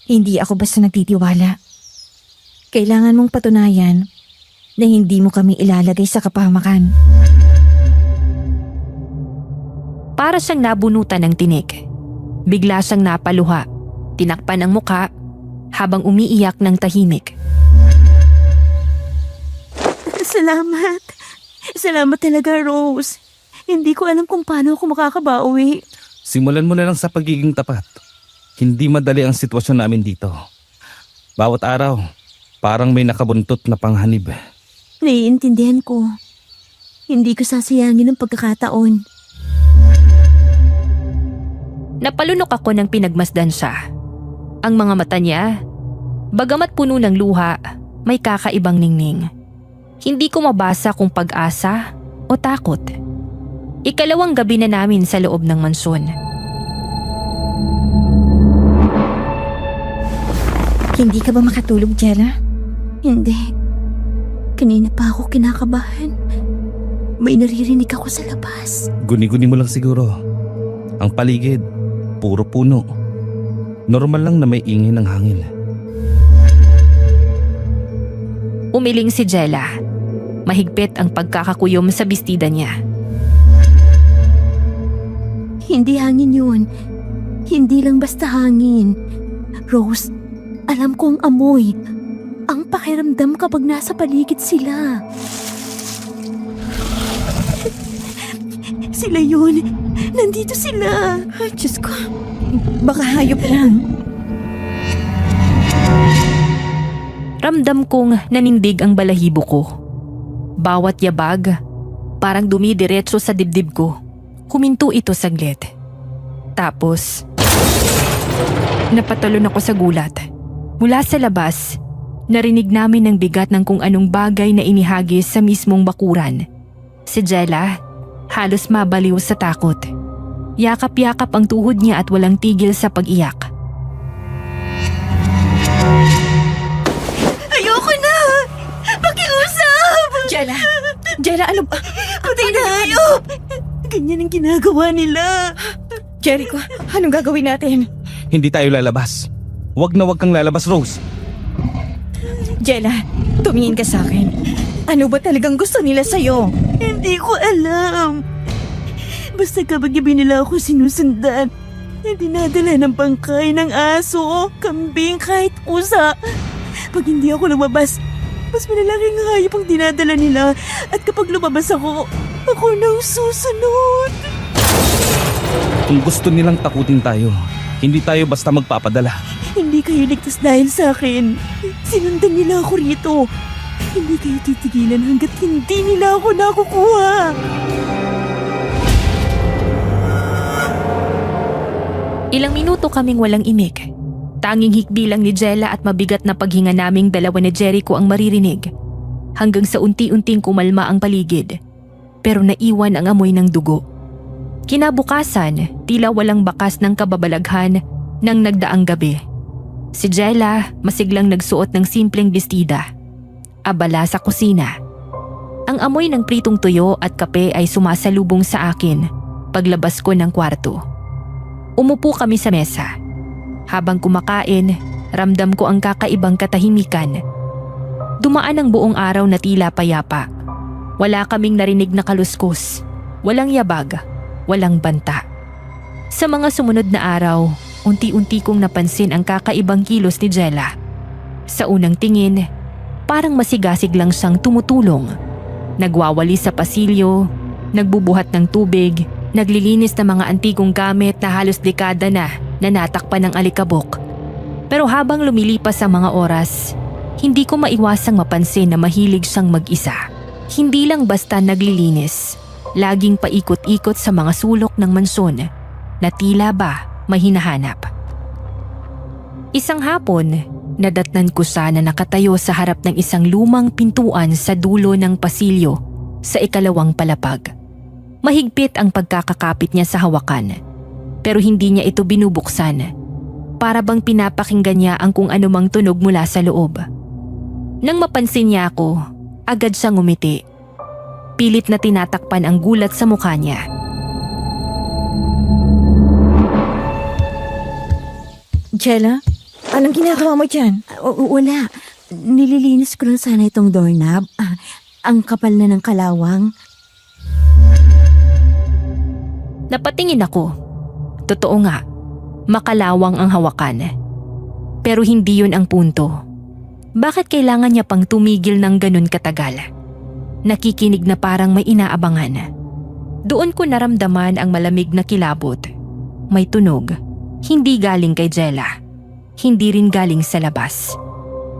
hindi ako basta nagtitiwala. Kailangan mong patunayan na hindi mo kami ilalagay sa kapahamakan. Para siyang nabunutan ng tinik. Bigla siyang napaluha, tinakpan ang muka habang umiiyak ng tahimik. Salamat. Salamat talaga, Rose. Hindi ko alam kung paano ako makakabawi. Simulan mo na lang sa pagiging tapat. Hindi madali ang sitwasyon namin dito. Bawat araw, parang may nakabuntot na panghanib. Naiintindihan ko. Hindi ko sasayangin ang pagkakataon. Napalunok ako nang pinagmasdan siya. Ang mga mata niya, bagamat puno ng luha, may kakaibang ningning. Hindi ko mabasa kung pag-asa o takot. Ikalawang gabi na namin sa loob ng mansyon. Hindi ka ba makatulog, Jella? Hindi. Kanina pa ako kinakabahan. May naririnig ako sa labas. Guni-guni mo lang siguro. Ang paligid, puro puno. Normal lang na may ingay ng hangin. Umiling si Jella. Mahigpit ang pagkakakuyom sa bestida niya. Hindi hangin yun. Hindi lang basta hangin. Rose, alam ko ang amoy. Ang pakiramdam kapag nasa paligid sila. Sila yun. Nandito sila. Ay, Diyos ko. Baka hayop lang. Ramdam kong nanindig ang balahibo ko. Bawat yabag, parang dumidiretso sa dibdib ko. Huminto ito saglit. Tapos, napatalon ako sa gulat. Mula sa labas, narinig namin ang bigat ng kung anong bagay na inihagis sa mismong bakuran. Si Jella, halos mabaliw sa takot. Yakap-yakap ang tuhod niya at walang tigil sa pag-iyak. Jella, ano ba? Patay na kayo! Ganyan ang ginagawa nila. Jericho, anong gagawin natin? Hindi tayo lalabas. Huwag na huwag kang lalabas, Rose. Jella, tumingin ka sa akin. Ano ba talagang gusto nila sa'yo? Hindi ko alam. Basta kapag gabi nila ako sinusundan, dinadala ng bangkay ng aso, kambing, kahit usa. Pag hindi ako lumabas, mas malalaking hayop ang dinadala nila. At kapag lumabas ako nang susunod. Kung gusto nilang takutin tayo, hindi tayo basta magpapadala. Hindi kayo ligtas dahil sa akin. Sinundan nila ako rito. Hindi kayo titigilan hanggat hindi nila ako nakukuha. Ilang minuto kaming walang imik. Tanging hikbi lang ni Jella at mabigat na paghinga naming dalawa ni Jericho ang maririnig. Hanggang sa unti-unting kumalma ang paligid. Pero naiwan ang amoy ng dugo. Kinabukasan, tila walang bakas ng kababalaghan ng nagdaang gabi. Si Jella masiglang nagsuot ng simpleng bestida. Abala sa kusina. Ang amoy ng pritong tuyo at kape ay sumasalubong sa akin paglabas ko ng kwarto. Umupo kami sa mesa. Habang kumakain, ramdam ko ang kakaibang katahimikan. Dumaan ang buong araw na tila payapa. Wala kaming narinig na kaluskos. Walang yabag. Walang banta. Sa mga sumunod na araw, unti-unti kong napansin ang kakaibang kilos ni Jella. Sa unang tingin, parang masigasig lang siyang tumutulong. Nagwawali sa pasilyo, nagbubuhat ng tubig, naglilinis ng mga antigong gamit na halos dekada na natakpan ng alikabok. Pero habang lumilipas ang mga oras, hindi ko maiwasang mapansin na mahilig siyang mag-isa. Hindi lang basta naglilinis, laging paikot-ikot sa mga sulok ng mansyon na tila ba may hinahanap. Isang hapon, nadatnan ko siya na nakatayo sa harap ng isang lumang pintuan sa dulo ng pasilyo sa ikalawang palapag. Mahigpit ang pagkakakapit niya sa hawakan, pero hindi niya ito binubuksan. Para bang pinapakinggan niya ang kung anumang tunog mula sa loob. Nang mapansin niya ako, agad siyang ngumiti. Pilit na tinatakpan ang gulat sa mukha niya. Jella, anong ginagawa mo dyan? Wala. Nililinis ko lang sana itong doorknob. Ang kapal na ng kalawang. Napatingin ako. Totoo nga, makalawang ang hawakan. Pero hindi yun ang punto. Bakit kailangan niya pang tumigil ng ganun katagal? Nakikinig na parang may inaabangan. Doon ko naramdaman ang malamig na kilabot. May tunog. Hindi galing kay Jella. Hindi rin galing sa labas.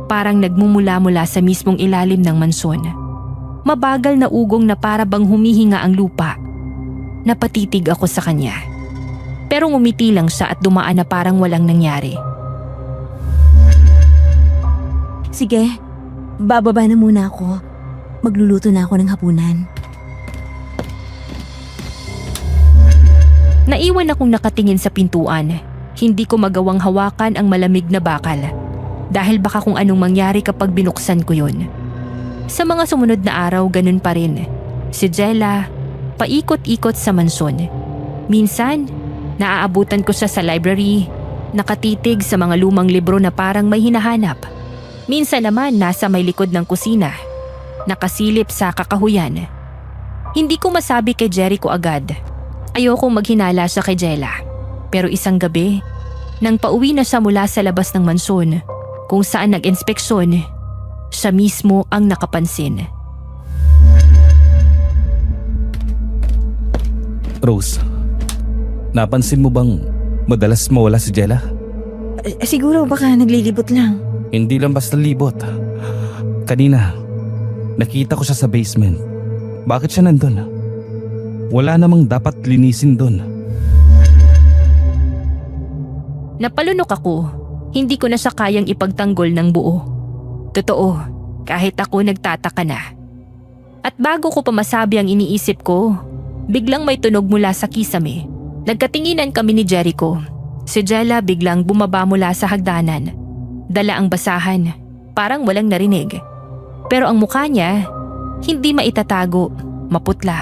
Parang nagmumula-mula sa mismong ilalim ng mansyon. Mabagal na ugong na para bang humihinga ang lupa. Napatitig ako sa kanya. Pero ngumiti lang siya at dumaan na parang walang nangyari. Sige, bababa na muna ako. Magluluto na ako ng hapunan. Naiwan akong nakatingin sa pintuan. Hindi ko magawang hawakan ang malamig na bakal. Dahil baka kung anong mangyari kapag binuksan ko yun. Sa mga sumunod na araw, ganun pa rin. Si Jella, paikot-ikot sa mansyon. Minsan, naaabutan ko siya sa library, nakatitig sa mga lumang libro na parang may hinahanap. Minsan naman nasa may likod ng kusina, nakasilip sa kakahuyan. Hindi ko masabi kay Jericho agad. Ayokong maghinala siya kay Jella. Pero isang gabi, nang pauwi na siya mula sa labas ng mansyon, kung saan nag-inspeksyon, siya mismo ang nakapansin. Rose, napansin mo bang madalas mawala si Jella? Siguro baka naglilibot lang. Hindi lang basta libot. Kanina, nakita ko siya sa basement. Bakit siya nandun? Wala namang dapat linisin doon. Napalunok ako. Hindi ko na siya kayang ipagtanggol ng buo. Totoo, kahit ako nagtataka na. At bago ko pa masabi ang iniisip ko, biglang may tunog mula sa kisame. Nagkatinginan kami ni Jericho. Si Jella biglang bumaba mula sa hagdanan. Dala ang basahan, parang walang narinig. Pero ang mukha niya, hindi maitatago. maputla,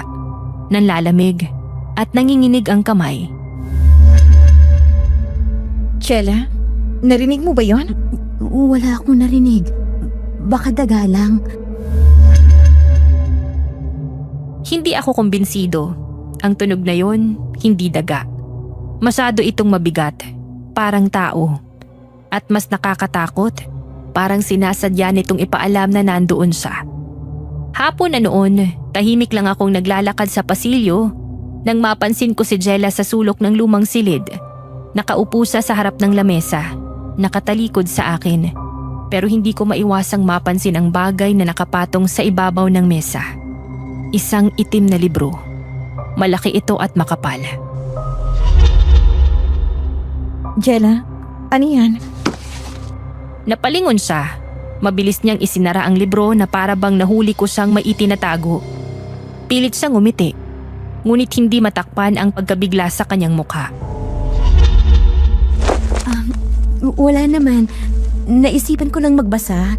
nanlalamig, at nanginginig ang kamay. Chela, narinig mo ba yon? Wala akong narinig. Baka daga lang. Hindi ako kumbinsido. Ang tunog na yon, hindi daga. Masyado itong mabigat, parang tao. At mas nakakatakot, parang sinasadya nitong ipaalam na nandoon siya. Hapon na noon, tahimik lang akong naglalakad sa pasilyo nang mapansin ko si Jella sa sulok ng lumang silid. Nakaupo siya sa harap ng lamesa, nakatalikod sa akin. Pero hindi ko maiwasang mapansin ang bagay na nakapatong sa ibabaw ng mesa. Isang itim na libro. Malaki ito at makapal. Jella, ano yan? Napalingon siya. Mabilis niyang isinara ang libro na para bang nahuli ko siyang may itinatago. Pilit siyang umiti, ngunit hindi matakpan ang pagkabigla sa kanyang mukha. Wala naman. Naisipan ko lang magbasa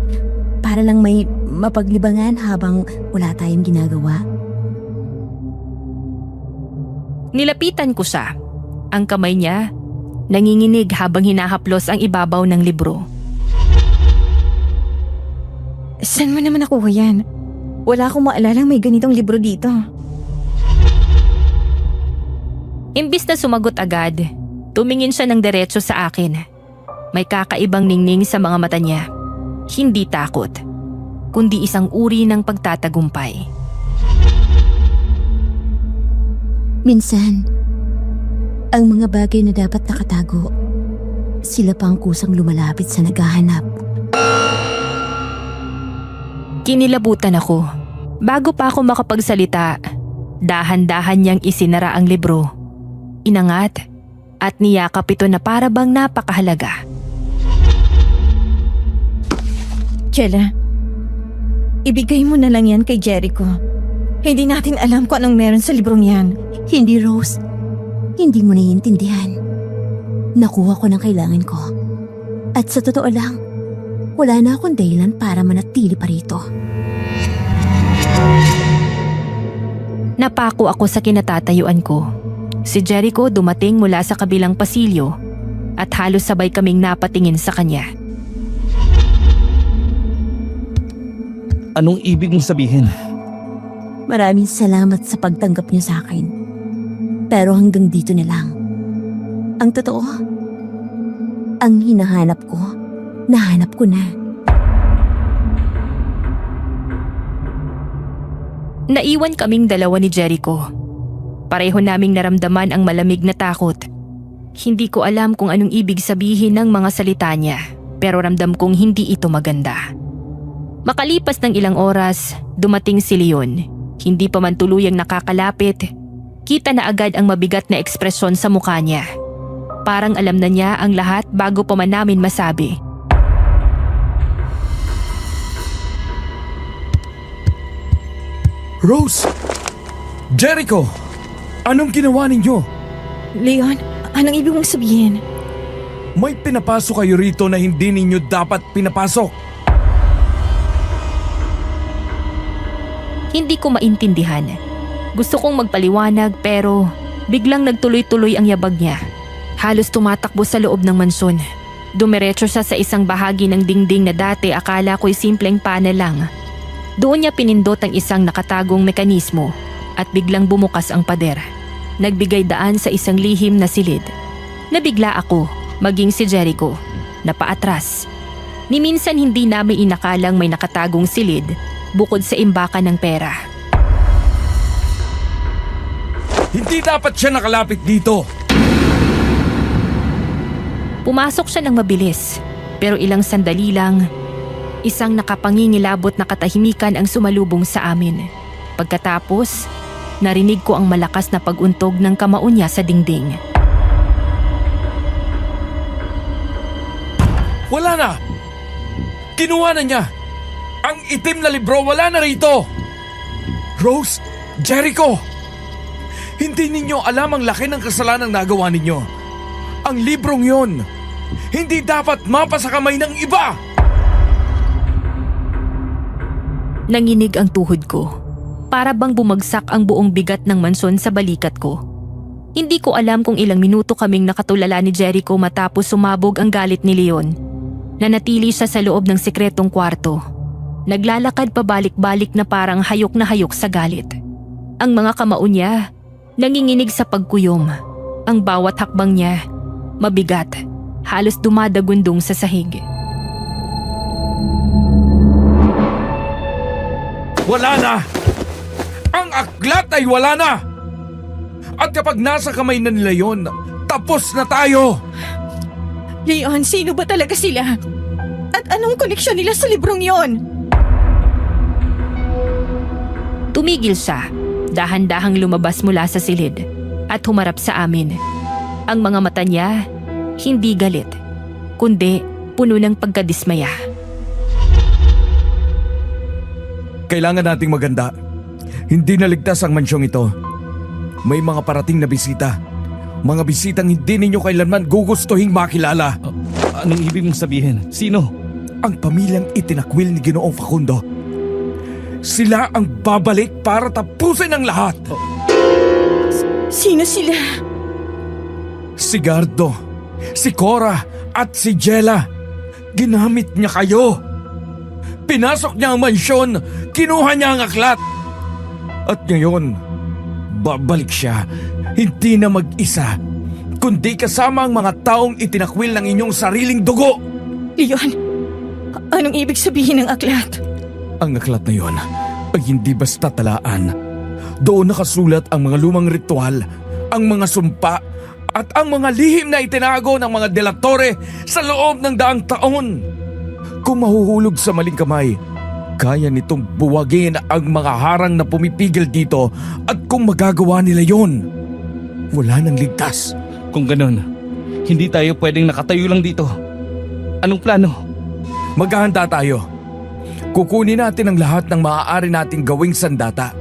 para lang may mapaglibangan habang wala tayong ginagawa. Nilapitan ko siya. Ang kamay niya, nanginginig habang hinahaplos ang ibabaw ng libro. Saan mo naman nakuha yan? Wala akong maalalang may ganitong libro dito. Imbis na sumagot agad, tumingin siya ng diretso sa akin. May kakaibang ningning sa mga mata niya. Hindi takot, kundi isang uri ng pagtatagumpay. Minsan, ang mga bagay na dapat nakatago, sila pa ang kusang lumalapit sa naghahanap. Kinilabutan ako. Bago pa ako makapagsalita, dahan-dahan niyang isinara ang libro. Inangat at niyakap ito na para bang napakahalaga. Jella, ibigay mo na lang yan kay Jericho. Hindi natin alam kung anong meron sa librong yan. Hindi, Rose. Hindi mo naiintindihan. Nakuha ko ng kailangan ko. At sa totoo lang, wala na akong dahilan para manatili pa rito. Napako ako sa kinatatayuan ko. Si Jericho dumating mula sa kabilang pasilyo at halos sabay kaming napatingin sa kanya. Anong ibig mong sabihin? Maraming salamat sa pagtanggap niyo sa akin. Pero hanggang dito na lang. Ang totoo, ang hinahanap ko, nahanap ko na. Naiwan kaming dalawa ni Jericho. Pareho naming naramdaman ang malamig na takot. Hindi ko alam kung anong ibig sabihin ng mga salita niya, pero ramdam kong hindi ito maganda. Makalipas ng ilang oras, dumating si Leon. Hindi pa man tuluyang nakakalapit, kita na agad ang mabigat na ekspresyon sa mukha niya. Parang alam na niya ang lahat bago pa man namin masabi. Rose! Jericho! Anong ginawa ninyo? Leon, anong ibig mong sabihin? May pinapasok kayo rito na hindi ninyo dapat pinapasok. Hindi ko maintindihan. Gusto kong magpaliwanag pero biglang nagtuloy-tuloy ang yabag niya. Halos tumatakbo sa loob ng mansyon. Dumiretso siya sa isang bahagi ng dingding na dati akala ko'y simpleng panel lang. Doon niya pinindot ang isang nakatagong mekanismo at biglang bumukas ang pader. Nagbigay daan sa isang lihim na silid. Nabigla ako, maging si Jericho, napaatras. Ni minsan hindi namin inakalang may nakatagong silid bukod sa imbakan ng pera. Hindi dapat siya nakalapit dito. Pumasok siya ng mabilis, pero ilang sandali lang, isang nakapangingilabot na katahimikan ang sumalubong sa amin. Pagkatapos, narinig ko ang malakas na pag-untog ng kamao niya sa dingding. Wala na! Kinuha na niya! Ang itim na libro wala na rito! Rose! Jericho! Hindi ninyo alam ang laki ng kasalanang nagawa ninyo. Ang librong yon, hindi dapat mapa sa kamay ng iba! Nanginig ang tuhod ko. para bang bumagsak ang buong bigat ng mansyon sa balikat ko. Hindi ko alam kung ilang minuto kaming nakatulala ni Jericho matapos sumabog ang galit ni Leon. Nanatili siya sa loob ng sikretong kwarto. Naglalakad pabalik-balik na parang hayok na hayok sa galit. Ang mga kamao niya, nanginginig sa pagkuyom. Ang bawat hakbang niya, mabigat, halos dumadagundong sa sahig. Wala na! Ang aklat ay wala na! At kapag nasa kamay na nila yon, tapos na tayo! Leon, sino ba talaga sila? At anong koneksyon nila sa librong yon? Tumigil siya, dahan-dahang lumabas mula sa silid at humarap sa amin. Ang mga mata niya, hindi galit, kundi puno ng pagkadismaya. Kailangan nating maganda. Hindi naligtas ang mansyong ito. May mga parating na bisita. Mga bisitang hindi ninyo kailanman gugustuhing makilala. Anong ibig mong sabihin? Sino? Ang pamilyang itinakwil ni Ginoong Facundo. Sila ang babalik para tapusin ang lahat. Sino sila? Si Gardo, si Cora at si Jella. Ginamit niya kayo. Pinasok niya ang mansyon, kinuha niya ang aklat. At ngayon, babalik siya, hindi na mag-isa, kundi kasama ang mga taong itinakwil ng inyong sariling dugo. Leon, anong ibig sabihin ng aklat? Ang aklat na yon ay hindi basta talaan. Doon nakasulat ang mga lumang ritual, ang mga sumpa, at ang mga lihim na itinago ng mga delatore sa loob ng daang taon. Kung mahuhulog sa maling kamay, kaya nitong buwagin ang mga harang na pumipigil dito, at kung magagawa nila yon, wala nang ligtas. Kung ganun, hindi tayo pwedeng nakatayo lang dito. Anong plano? Maghahanda tayo. Kukunin natin ang lahat ng maaari nating gawing sandata.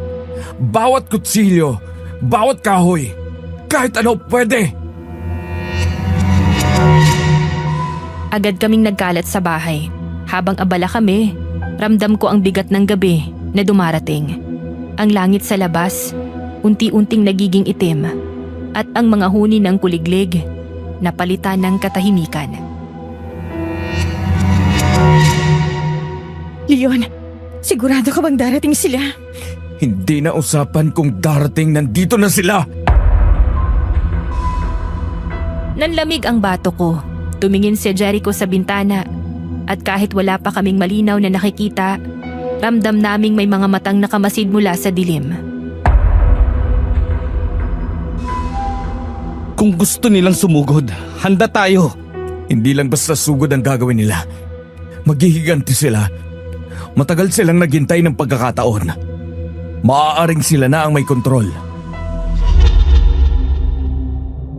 Bawat kutsilyo, bawat kahoy, kahit ano pwede. Agad kaming nagkalat sa bahay. Habang abala kami, ramdam ko ang bigat ng gabi na dumarating. Ang langit sa labas, unti-unting nagiging itim, at ang mga huni ng kuliglig, napalitan ng katahimikan. Leon, sigurado ka bang darating sila? Hindi na usapan kung darating, nandito na sila. Nanlamig ang bato ko. Tumingin si Jericho sa bintana, at kahit wala pa kaming malinaw na nakikita, ramdam naming may mga matang nakamasid mula sa dilim. Kung gusto nilang sumugod, handa tayo. Hindi lang basta sugod ang gagawin nila. Maghihiganti sila. Matagal silang naghintay ng pagkakataon. Maaaring sila na ang may kontrol.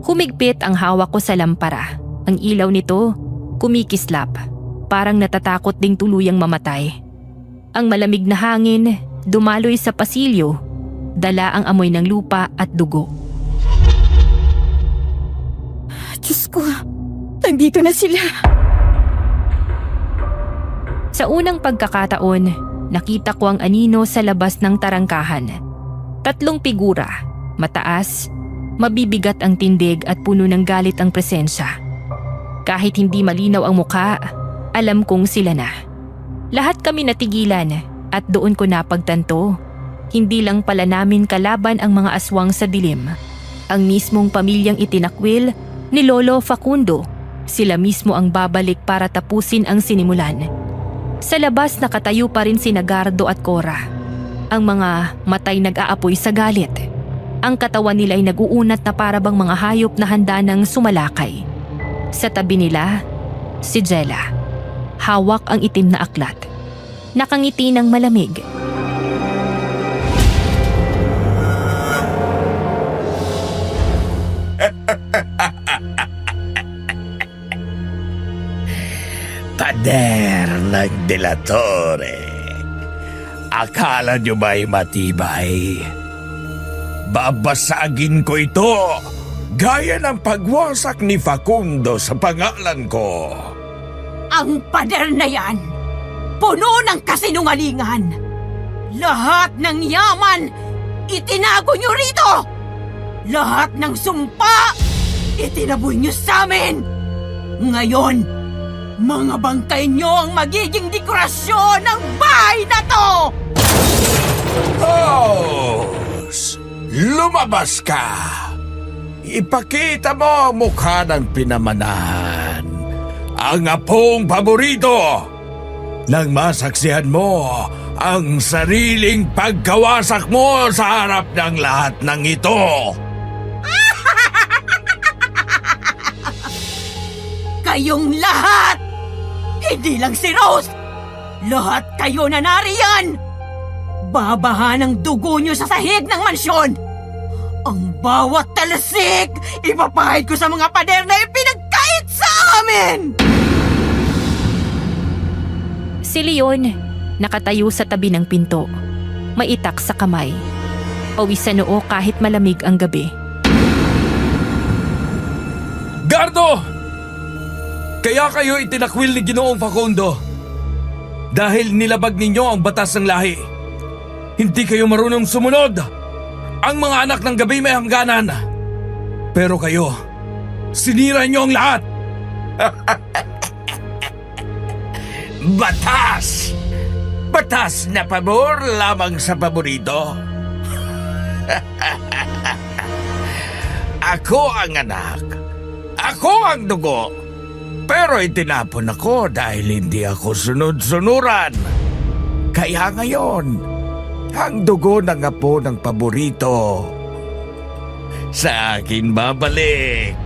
Humigpit ang hawak ko sa lampara. Ang ilaw nito, kumikislap. Parang natatakot ding tuluyang mamatay. Ang malamig na hangin, dumaloy sa pasilyo. Dala ang amoy ng lupa at dugo. Diyos ko, nandito na sila. Sa unang pagkakataon, nakita ko ang anino sa labas ng tarangkahan. 3 figura, mataas, mabibigat ang tindig at puno ng galit ang presensya. Kahit hindi malinaw ang muka, alam kong sila na. Lahat kami natigilan at doon ko napagtanto, hindi lang pala namin kalaban ang mga aswang sa dilim. Ang mismong pamilyang itinakwil ni Lolo Facundo, sila mismo ang babalik para tapusin ang sinimulan. Sa labas nakatayo pa rin sina Gardo at Cora. Ang mga matay nag-aapoy sa galit. Ang katawan nila ay nag-uunat na parabang mga hayop na handa ng sumalakay. Sa tabi nila, si Jella. Hawak ang itim na aklat. Nakangiti ng malamig. Pader ng delatore. Akala nyo ba'y matibay? Babasagin ko ito, gaya ng pagwasak ni Facundo sa pangalan ko. Ang pader na yan, puno ng kasinungalingan. Lahat ng yaman, itinago nyo rito! Lahat ng sumpa, itinaboy nyo sa amin! Ngayon, mga bangkay nyo ang magiging dekorasyon ng bahay na to! Rose! Lumabas ka! Ipakita mo ang mukha ng pinamanahan. Ang apong paborito! Nang masaksihan mo ang sariling pagkawasak mo sa harap ng lahat ng ito. Kayong lahat! Hindi lang si Rose! Lahat kayo na nariyan! Babaha ng dugo nyo sa sahig ng mansyon! Ang bawat talasik, ipapahid ko sa mga pader na ipinagkait sa amin! Si Leon, nakatayo sa tabi ng pinto. Maitak sa kamay. Pawis sa noo kahit malamig ang gabi. Gardo! Kaya kayo itinakwil ni Ginoong Facundo. Dahil nilabag ninyo ang batas ng lahi. Hindi kayo marunong sumunod. Ang mga anak ng gabi may hangganan. Pero kayo, sinira niyo ang lahat. Batas! Batas na pabor lamang sa paborito. Ako ang anak. Ako ang dugo. Pero itinapon ako dahil hindi ako sunod-sunuran. Kaya ngayon, ang dugo ng apo ng paborito sa akin babalik.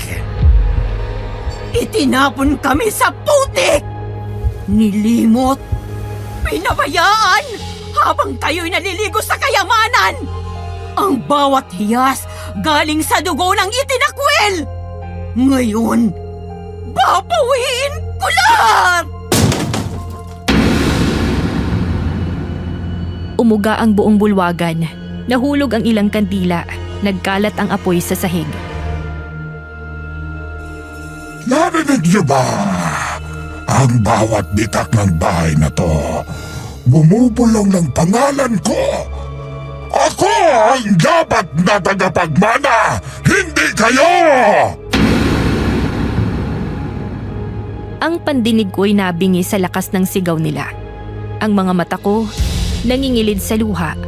Itinapon kami sa putik! Nilimot! Pinabayaan! Habang kayo'y naliligo sa kayamanan! Ang bawat hiyas galing sa dugo ng itinakwil! Ngayon, babawiin ko lahat! Umuga ang buong bulwagan. Nahulog ang ilang kandila. Nagkalat ang apoy sa sahig. Narinig niyo ba? Ang bawat bitak ng bahay na to, bumubulong ng pangalan ko. Ako ang dapat na tagapagmana, hindi kayo! Ang pandinig ko'y nabingi sa lakas ng sigaw nila. Ang mga mata ko nangingilid sa luha.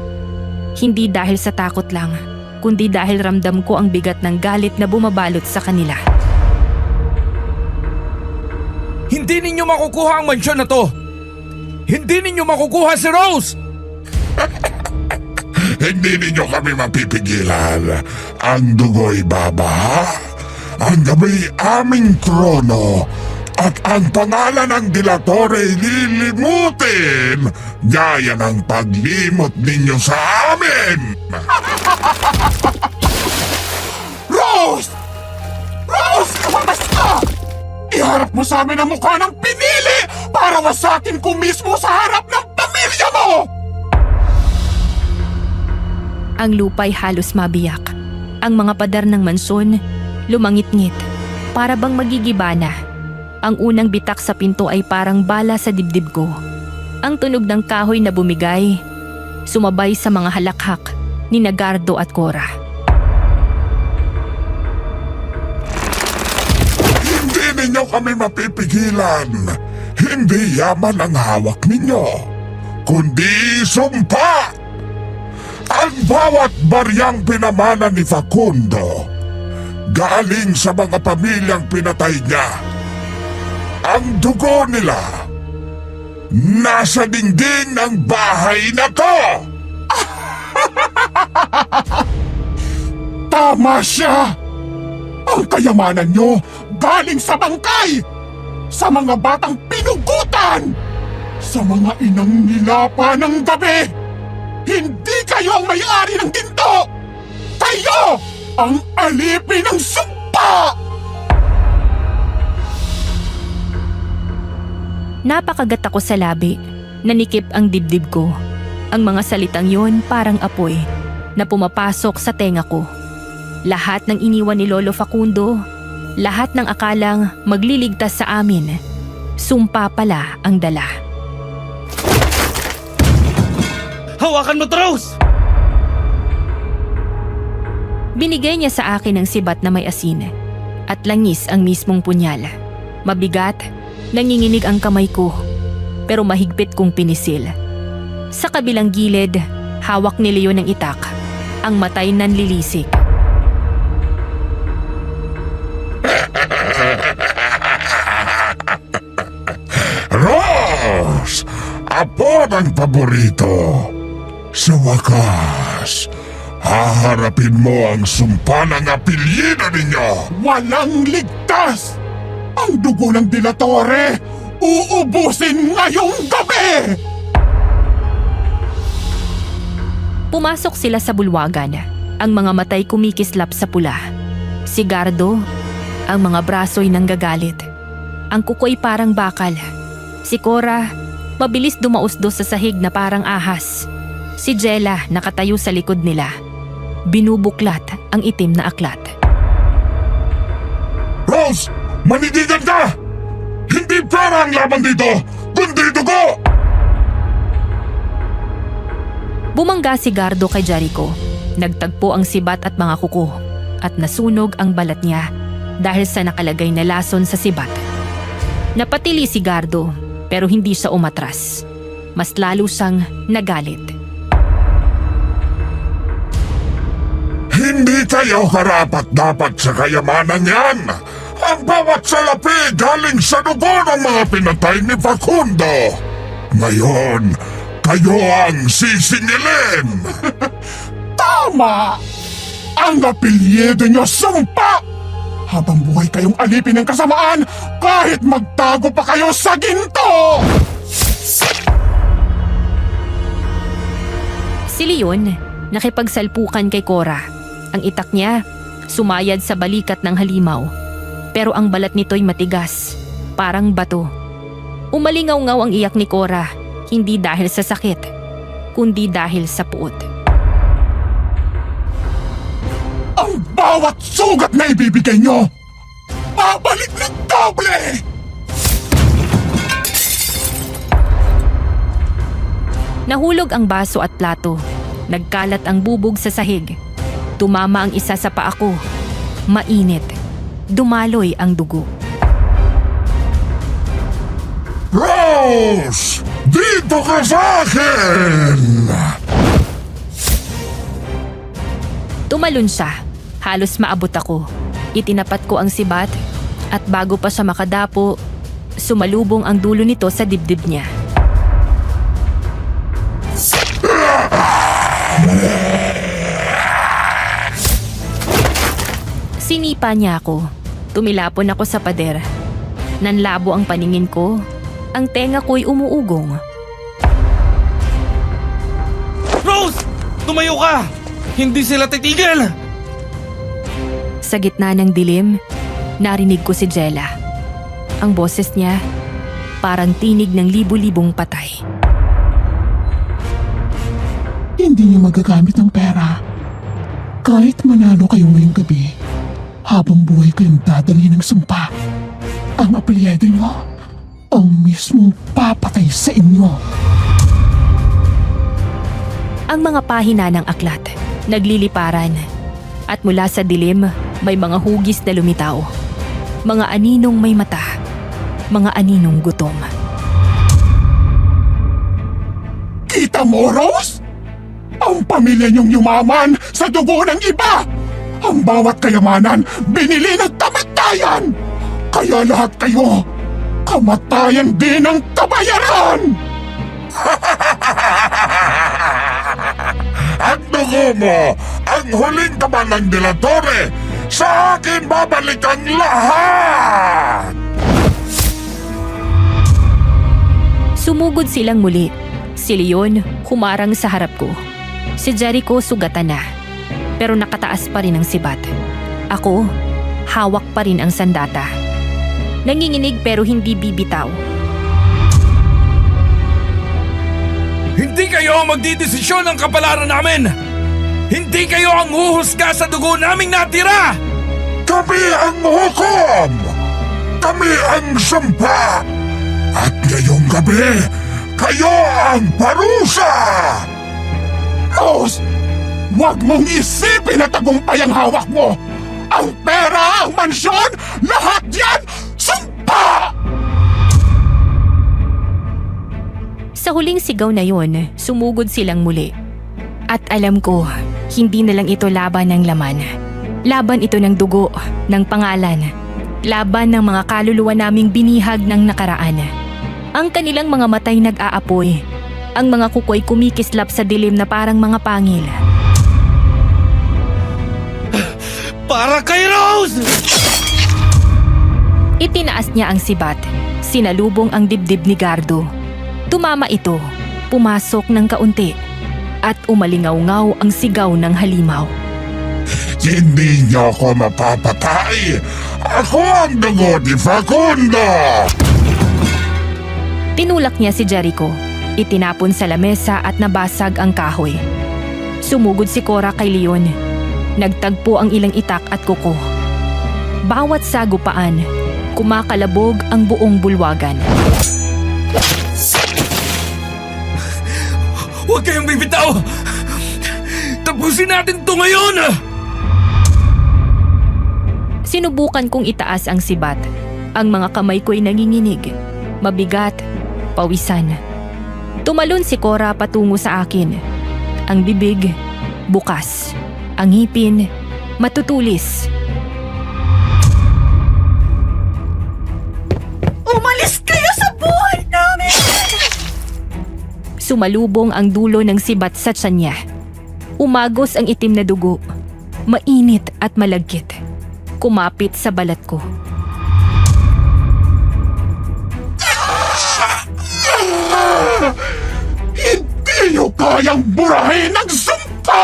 Hindi dahil sa takot lang, kundi dahil ramdam ko ang bigat ng galit na bumabalot sa kanila. Hindi ninyo makukuha ang mansyon na to. Hindi ninyo makukuha si Rose. Hindi ninyo kami mapipigilan. Ang dugo'y babaha, ang gabi aming trono, at ang pangalan ng Dilatorre'y lilimutin, gaya ng paglimot ninyo sa amin! Rose! Rose! Lumabas ka! Iharap mo sa amin ang mukha ng pinili para wasakin ko mismo sa harap ng pamilya mo! Ang lupa'y halos mabiyak. Ang mga pader ng mansyon lumangit-ngit para bang magigiba na. Ang unang bitak sa pinto ay parang bala sa dibdib ko. Ang tunog ng kahoy na bumigay, sumabay sa mga halakhak ni Gardo at Cora. Hindi ninyo kami mapipigilan. Hindi yaman ang hawak ninyo, kundi sumpa! Ang bawat baryang pinamana ni Facundo galing sa mga pamilyang pinatay niya. Ang dugo nila nasa dingding ng bahay na to! Tama siya! Ang kayamanan nyo galing sa bangkay! Sa mga batang pinugutan! Sa mga inang nilapa ng gabi! Hindi kayo ang may-ari ng ginto! Kayo ang alipin ng sumpa! Napakagat ako sa labi. Nanikip ang dibdib ko. Ang mga salitang yon parang apoy na pumapasok sa tenga ko. Lahat ng iniwan ni Lolo Facundo, lahat ng akalang magliligtas sa amin, sumpa pala ang dala. Hawakan mo to, Rose! Binigay niya sa akin ang sibat na may asin at langis ang mismong punyal. Mabigat, nanginginig ang kamay ko pero mahigpit kong pinisil. Sa kabilang gilid, hawak ni Leon ng itak, ang matay nanlilisik. Rose! Apo ng paborito! Sa wakas, haharapin mo ang sumpa ng apelyido ninyo! Walang ligtas! Ang dugo ng Dilatore, uubusin ngayong gabi! Pumasok sila sa bulwagan, ang mga matay kumikislap sa pula. Si Gardo, ang mga braso'y nanggagalit. Ang kuko'y parang bakal. Si Cora, mabilis dumausdos sa sahig na parang ahas. Si Jella nakatayo sa likod nila. Binubuklat ang itim na aklat. Rose! Manidigan ka! Hindi pera ang laban dito, kundi dugo! Bumangga si Gardo kay Jericho. Nagtagpo ang sibat at mga kuko at nasunog ang balat niya dahil sa nakalagay na lason sa sibat. Napatili si Gardo pero hindi siya umatras. Mas lalo siyang nagalit. Hindi kayo karapat-dapat sa kayamanan yan! Ang bawat salapi galing sa dugo ng mga pinatay ni Facundo! Ngayon, kayo ang sisingilin! Tama! Ang apelyido nyo sumpa! Habang buhay kayong alipin ng kasamaan, kahit magtago pa kayo sa ginto! Si Leon, nakipagsalpukan kay Cora. Ang itak niya, sumayad sa balikat ng halimaw. Pero ang balat nito'y matigas, parang bato. Umalingaw-ngaw ang iyak ni Cora, hindi dahil sa sakit, kundi dahil sa puot. Ang bawat sugat na ibibigay nyo, babalik ng doble! Nahulog ang baso at plato. Nagkalat ang bubog sa sahig. Tumama ang isa sa paa ko. Mainit. Dumaloy ang dugo. Rose! Dito ka sa akin! Tumalon siya. Halos maabot ako. Itinapat ko ang sibat at bago pa siya makadapo, sumalubong ang dulo nito sa dibdib niya. Sinipa niya ako. Tumilapon ako sa pader. Nanlabo ang paningin ko. Ang tenga ko'y umuugong. Rose! Tumayo ka! Hindi sila titigil! Sa gitna ng dilim, narinig ko si Jella. Ang boses niya, parang tinig ng libu-libong patay. Hindi niyo magagamit ang pera. Kahit manalo kayo ngayong gabi, habang buhay kayong dadalhin ng sumpa, ang apelyido niyo ang mismong papatay sa inyo. Ang mga pahina ng aklat, nagliliparan. At mula sa dilim, may mga hugis na lumitaw. Mga aninong may mata. Mga aninong gutom. Kita mo, Rose? Ang pamilya niyong yumaman sa dugo ng iba! Ang bawat kayamanan binili ng kamatayan! Kaya lahat kayo, kamatayan din ang kabayaran! Ang dugo mo, ang huling kaban ng Dilatore, sa akin babalik ang lahat! Sumugod silang muli. Si Leon humarang sa harap ko. Si Jericho sugatan na. Pero nakataas pa rin ang sibat. Ako, hawak pa rin ang sandata. Nanginginig pero hindi bibitaw. Hindi kayo ang magdidesisyon ng kapalaran namin! Hindi kayo ang huhusga sa dugo naming natira! Kami ang hukom! Kami ang sumpa! At ngayong gabi, kayo ang parusa! Rose! Huwag mong isipin na tagumpay ang hawak mo! Ang pera, ang mansyon, lahat yan, sumpa! Sa huling sigaw na yon, sumugod silang muli. At alam ko, hindi na lang ito laban ng laman. Laban ito ng dugo, ng pangalan. Laban ng mga kaluluwa naming binihag ng nakaraan. Ang kanilang mga matay nag-aapoy. Ang mga kukoy kumikislap sa dilim na parang mga pangil. Para kay Rose! Itinaas niya ang sibat. Sinalubong ang dibdib ni Gardo. Tumama ito, pumasok ng kaunti, at umalingaw-ngaw ang sigaw ng halimaw. Hindi niyo ako mapapatay! Ako ang dugo ni Facundo! Tinulak niya si Jericho. Itinapon sa lamesa at nabasag ang kahoy. Sumugod si Cora kay Leon. Nagtagpo ang ilang itak at kuko. Bawat sagupaan, kumakalabog ang buong bulwagan. Huwag kayong bibitaw! Tapusin natin to ngayon! Sinubukan kong itaas ang sibat. Ang mga kamay ko'y nanginginig. Mabigat, pawisan. Tumalon si Cora patungo sa akin. Ang bibig, bukas. Ang ngipin, matutulis. Umalis kayo sa buhay namin! Sumalubong ang dulo ng sibat sa tiyan niya. Umagos ang itim na dugo. Mainit at malagkit. Kumapit sa balat ko. Hindi niyo kayang burahin ang sumpa!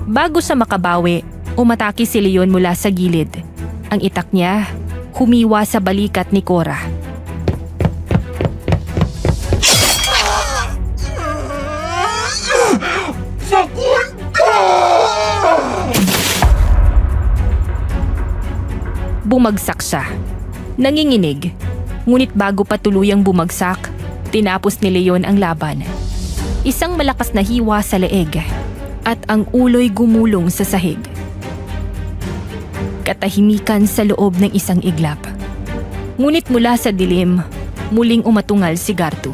Bago sa makabawi, umatake si Leon mula sa gilid. Ang itak niya, humiwa sa balikat ni Cora. Facundo! Bumagsak siya. Nanginginig. Ngunit bago pa tuluyang bumagsak, tinapos ni Leon ang laban. Isang malakas na hiwa sa leeg at ang ulo'y gumulong sa sahig. Katahimikan sa loob ng isang iglap. Ngunit mula sa dilim, muling umatungal si Gardo.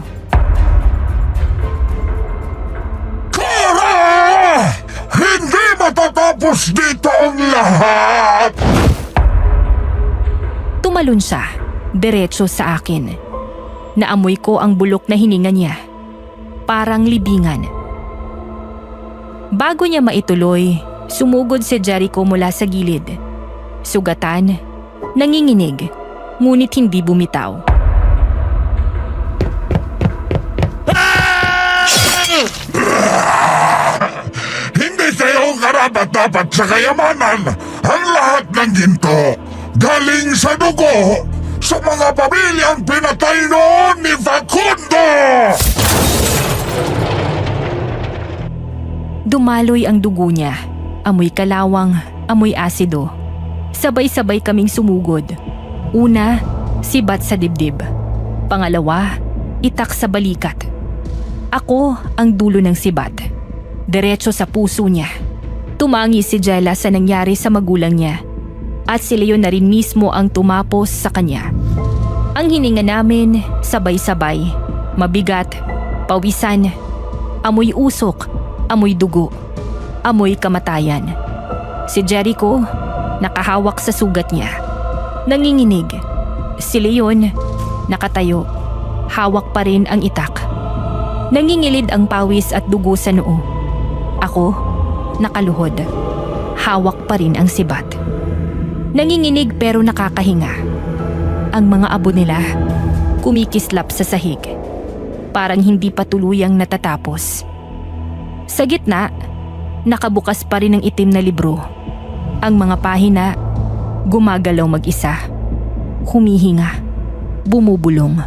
Cora! Hindi matatapos dito ang lahat! Tumalon siya, diretso sa akin. Naamoy ko ang bulok na hininga niya. Parang libingan. Bago niya maituloy, sumugod si Jericho mula sa gilid. Sugatan, nanginginig, ngunit hindi bumitaw. Hindi kayo karapat-dapat sa kayamanan! Ang lahat ng ginto galing sa dugo sa mga pamilyang pinatay noon ni Facundo! Dumaloy ang dugo niya. Amoy kalawang, amoy asido. Sabay-sabay kaming sumugod. Una, sibat sa dibdib. Pangalawa, itak sa balikat. Ako ang dulo ng sibat. Diretso sa puso niya. Tumangi si Jella sa nangyari sa magulang niya. At si Leon na rin mismo ang tumapos sa kanya. Ang hininga namin, sabay-sabay. Mabigat, pawisan, amoy usok, amoy dugo, amoy kamatayan. Si Jericho, nakahawak sa sugat niya. Nanginginig. Si Leon, nakatayo. Hawak pa rin ang itak. Nangingilid ang pawis at dugo sa noo. Ako, nakaluhod. Hawak pa rin ang sibat. Nanginginig pero nakakahinga. Ang mga abo nila, kumikislap sa sahig. Parang hindi pa tuluyang natatapos. Sa gitna, nakabukas pa rin ang itim na libro. Ang mga pahina, gumagalaw mag-isa. Humihinga, bumubulong.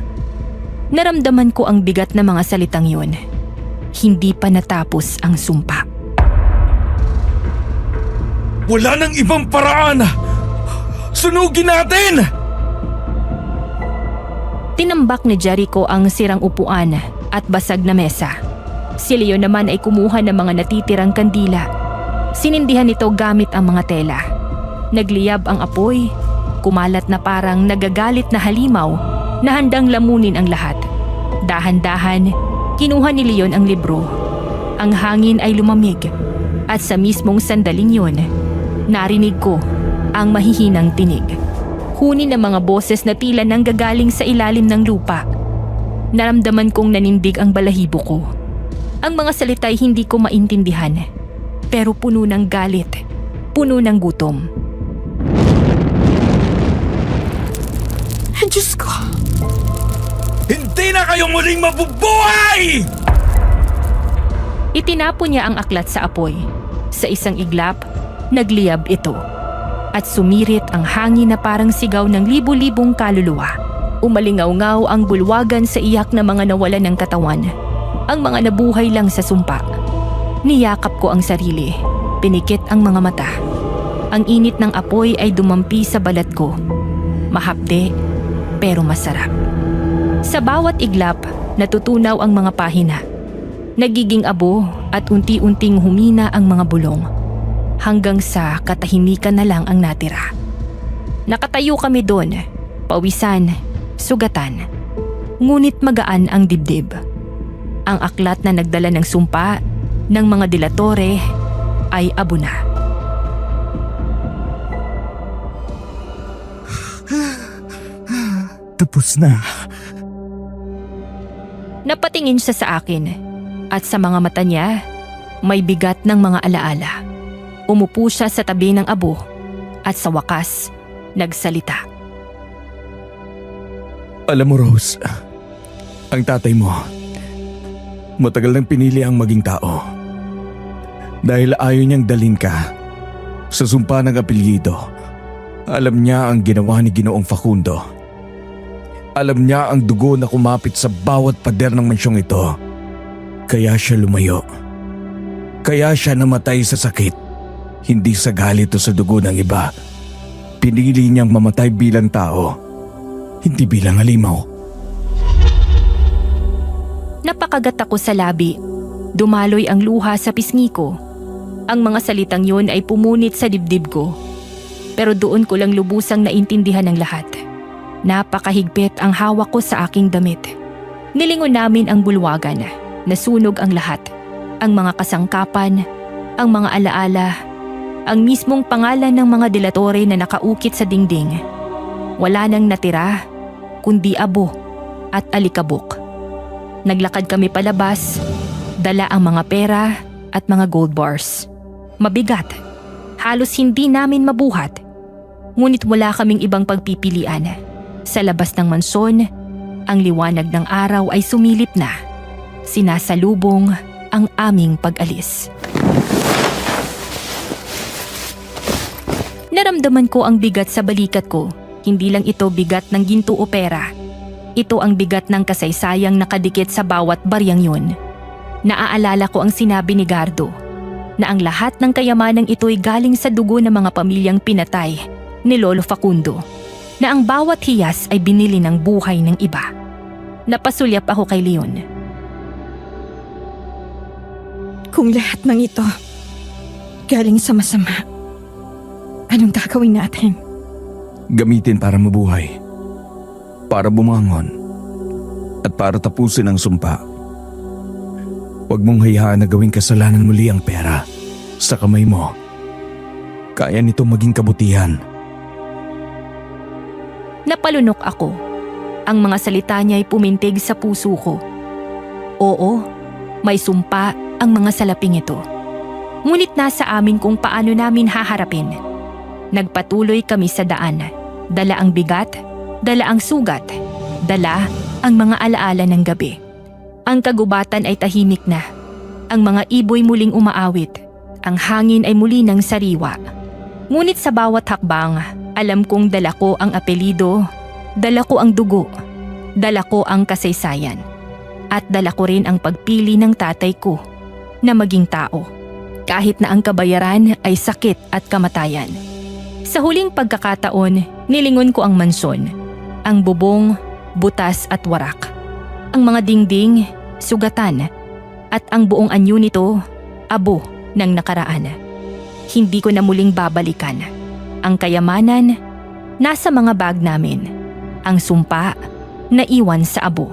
Naramdaman ko ang bigat na mga salitang yun. Hindi pa natapos ang sumpa. Wala nang ibang paraan! Sunugin natin! Tinambak ni Jericho ang sirang upuan at basag na mesa. Si Leon naman ay kumuha ng mga natitirang kandila. Sinindihan ito gamit ang mga tela. Nagliyab ang apoy, kumalat na parang nagagalit na halimaw na handang lamunin ang lahat. Dahan-dahan, kinuha ni Leon ang libro. Ang hangin ay lumamig at sa mismong sandaling yun, narinig ko ang mahihinang tinig. Huni ng mga boses na tila nanggagaling sa ilalim ng lupa. Naramdaman kong nanindig ang balahibo ko. Ang mga salita'y hindi ko maintindihan, pero puno ng galit, puno ng gutom. Diyos ko! Hindi na kayo muling mabubuhay! Itinapon niya ang aklat sa apoy. Sa isang iglap, nagliyab ito. At sumirit ang hangin na parang sigaw ng libu-libong kaluluwa. Umalingaw-ngaw ang bulwagan sa iyak na mga nawalan ng katawan. Ang mga nabuhay lang sa sumpa. Niyakap ko ang sarili. Pinikit ang mga mata. Ang init ng apoy ay dumampi sa balat ko. Mahapde, pero masarap. Sa bawat iglap, natutunaw ang mga pahina. Nagiging abo at unti-unting humina ang mga bulong. Hanggang sa katahimikan na lang ang natira. Nakatayo kami doon, pawisan, sugatan. Ngunit magaan ang dibdib. Ang aklat na nagdala ng sumpa ng mga delatore ay abo na. Tapos na. Napatingin siya sa akin at sa mga mata niya may bigat ng mga alaala. Umupo siya sa tabi ng abo at sa wakas nagsalita. Alam mo, Rose, ang tatay mo, matagal nang pinili ang maging tao. Dahil ayaw niyang dalhin ka sa sumpa ng apelyido. Alam niya ang ginawa ni Ginoong Facundo. Alam niya ang dugo na kumapit sa bawat pader ng mansyong ito. Kaya siya lumayo. Kaya siya namatay sa sakit. Hindi sa galit o sa dugo ng iba. Pinili niyang mamatay bilang tao, hindi bilang halimaw. Napakagat ako sa labi. Dumaloy ang luha sa pisngi ko. Ang mga salitang yun ay pumunit sa dibdib ko. Pero doon ko lang lubusang naintindihan ng lahat. Napakahigpit ang hawak ko sa aking damit. Nilingon namin ang bulwagan. Nasunog ang lahat. Ang mga kasangkapan, ang mga alaala, ang mismong pangalan ng mga delatore na nakaukit sa dingding. Wala nang natira, kundi abo at alikabok. Naglakad kami palabas, dala ang mga pera at mga gold bars. Mabigat, halos hindi namin mabuhat. Ngunit wala kaming ibang pagpipilian. Sa labas ng mansyon, ang liwanag ng araw ay sumilip na. Sinasalubong ang aming pag-alis. Naramdaman ko ang bigat sa balikat ko. Hindi lang ito bigat ng ginto o pera. Ito ang bigat ng kasaysayang nakadikit sa bawat baryang yun. Naaalala ko ang sinabi ni Gardo na ang lahat ng kayamanang ito'y galing sa dugo ng mga pamilyang pinatay ni Lolo Facundo, na ang bawat hiyas ay binili ng buhay ng iba. Napasulyap ako kay Leon. Kung lahat ng ito galing sa masama, anong gagawin natin? Gamitin para mabuhay, para bumangon, at para tapusin ang sumpa. Huwag mong hayaan na gawing kasalanan muli ang pera sa kamay mo. Kaya nito maging kabutihan. Napalunok ako. Ang mga salita niya ay pumintig sa puso ko. Oo, may sumpa ang mga salaping ito. Ngunit nasa amin kung paano namin haharapin. Nagpatuloy kami sa daan. Dala ang bigat, dala ang sugat, dala ang mga alaala ng gabi. Ang kagubatan ay tahimik na. Ang mga iboy muling umaawit. Ang hangin ay muli ng sariwa. Ngunit sa bawat hakbang, alam kong dala ko ang apelido, dala ko ang dugo, dala ko ang kasaysayan, at dala ko rin ang pagpili ng tatay ko na maging tao, kahit na ang kabayaran ay sakit at kamatayan. Sa huling pagkakataon, nilingon ko ang mansyon, ang bubong, butas at warak. Ang mga dingding, sugatan, at ang buong anyo nito, abo ng nakaraan. Hindi ko na muling babalikan. Ang kayamanan, nasa mga bag namin. Ang sumpa, naiwan sa abo.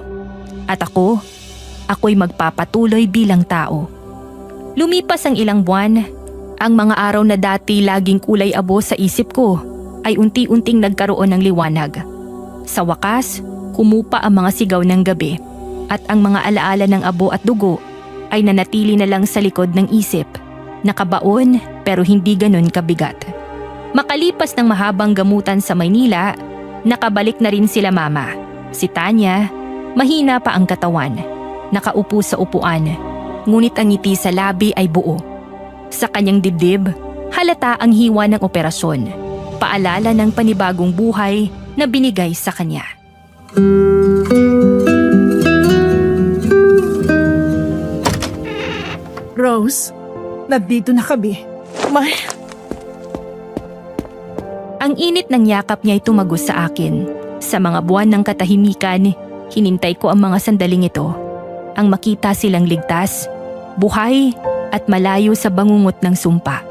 At ako'y magpapatuloy bilang tao. Lumipas ang ilang buwan, ang mga araw na dati laging kulay abo sa isip ko ay unti-unting nagkaroon ng liwanag. Sa wakas, humupa ang mga sigaw ng gabi at ang mga alaala ng abo at dugo ay nanatili na lang sa likod ng isip. Nakabaon pero hindi ganun kabigat. Makalipas ng mahabang gamutan sa Maynila, nakabalik na rin sila mama. Si Tanya, mahina pa ang katawan. Nakaupo sa upuan, ngunit ang ngiti sa labi ay buo. Sa kanyang dibdib, halata ang hiwa ng operasyon. Paalala ng panibagong buhay na binigay sa kanya. Rose, nandito na kami. Ang init ng yakap niya ay tumagos sa akin. Sa mga buwan ng katahimikan, hinintay ko ang mga sandaling ito. Ang makita silang ligtas, buhay at malayo sa bangungot ng sumpa.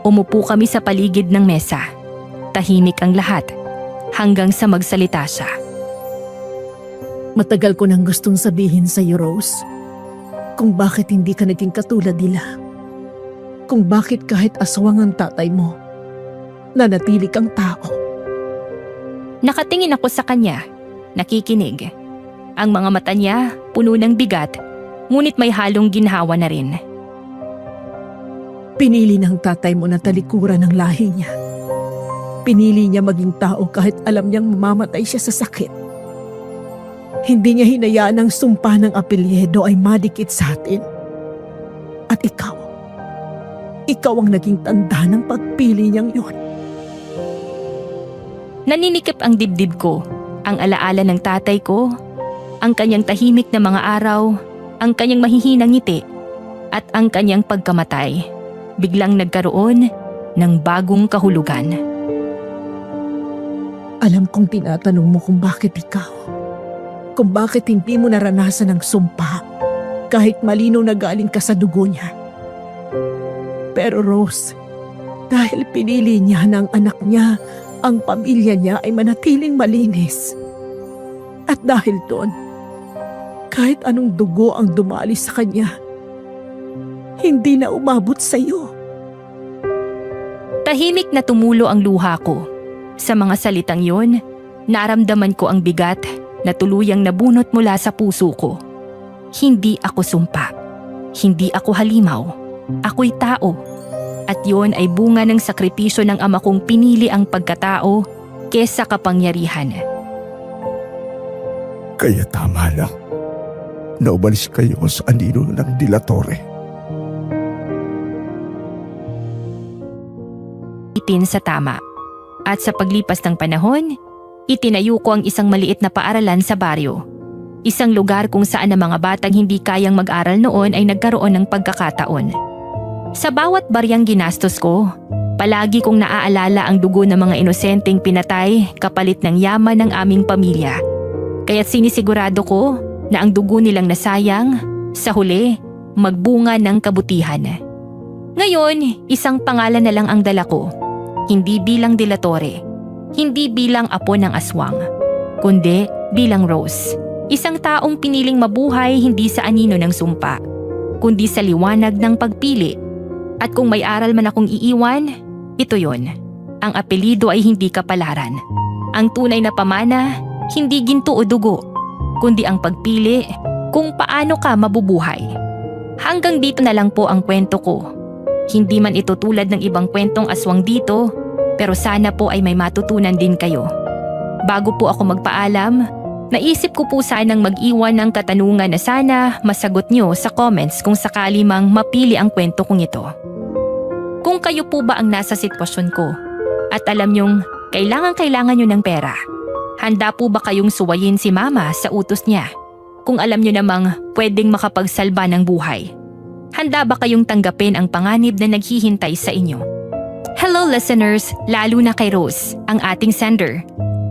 Umupo kami sa paligid ng mesa. Tahimik ang lahat hanggang sa magsalita siya. Matagal ko nang gustong sabihin sa iyo, Rose, kung bakit hindi ka naging katulad nila. Kung bakit kahit aswang ang tatay mo, nanatili kang tao. Nakatingin ako sa kanya, nakikinig. Ang mga mata niya puno ng bigat, ngunit may halong ginhawa na rin. Pinili ng tatay mo na talikuran ng lahi niya. Pinili niya maging tao kahit alam niyang mamamatay siya sa sakit. Hindi niya hinayaan ang sumpa ng apelyedo ay madikit sa atin. At ikaw ang naging tanda ng pagpili niyang yun. Naninikip ang dibdib ko, ang alaala ng tatay ko, ang kanyang tahimik na mga araw, ang kanyang mahihinang ngiti, at ang kanyang pagkamatay. Biglang nagkaroon ng bagong kahulugan. Alam kong tinatanong mo kung bakit ikaw. Kung bakit hindi mo naranasan ang sumpa kahit malinaw na galing ka sa dugo niya. Pero Rose, dahil pinili niya ng anak niya, ang pamilya niya ay manatiling malinis. At dahil doon, kahit anong dugo ang dumali sa kanya, hindi na umabot sa iyo. Tahimik na tumulo ang luha ko. Sa mga salitang yon, naramdaman ko ang bigat na tuluyang nabunot mula sa puso ko. Hindi ako sumpa. Hindi ako halimaw. Ako'y tao. At yon ay bunga ng sakripisyo ng ama kong pinili ang pagkatao kesa kapangyarihan. Kaya tama lang na umalis kayo sa anino ng De La Torre. Itin sa tama. At sa paglipas ng panahon, itinayo ko ang isang maliit na paaralan sa baryo. Isang lugar kung saan ang mga batang hindi kayang mag-aral noon ay nagkaroon ng pagkakataon. Sa bawat baryang ginastos ko, palagi kong naaalala ang dugo ng mga inosenteng pinatay kapalit ng yaman ng aming pamilya. Kaya't sinisigurado ko na ang dugo nilang nasayang, sa huli, magbunga ng kabutihan. Ngayon, isang pangalan na lang ang dala ko. Hindi bilang De La Torre, hindi bilang apo ng aswang, kundi bilang Rose. Isang taong piniling mabuhay hindi sa anino ng sumpa, kundi sa liwanag ng pagpili. At kung may aral man akong iiwan, ito yon. Ang apelido ay hindi kapalaran. Ang tunay na pamana, hindi ginto o dugo, kundi ang pagpili kung paano ka mabubuhay. Hanggang dito na lang po ang kwento ko. Hindi man ito tulad ng ibang kwentong aswang dito, pero sana po ay may matutunan din kayo. Bago po ako magpaalam, naisip ko po sanang mag-iwan ng katanungan na sana masagot nyo sa comments kung sakali mang mapili ang kwento kong ito. Kung kayo po ba ang nasa sitwasyon ko at alam nyong kailangan nyo ng pera, handa po ba kayong suwayin si mama sa utos niya? Kung alam nyo namang pwedeng makapagsalba ng buhay, handa ba kayong tanggapin ang panganib na naghihintay sa inyo? Hello listeners, lalo na kay Rose, ang ating sender.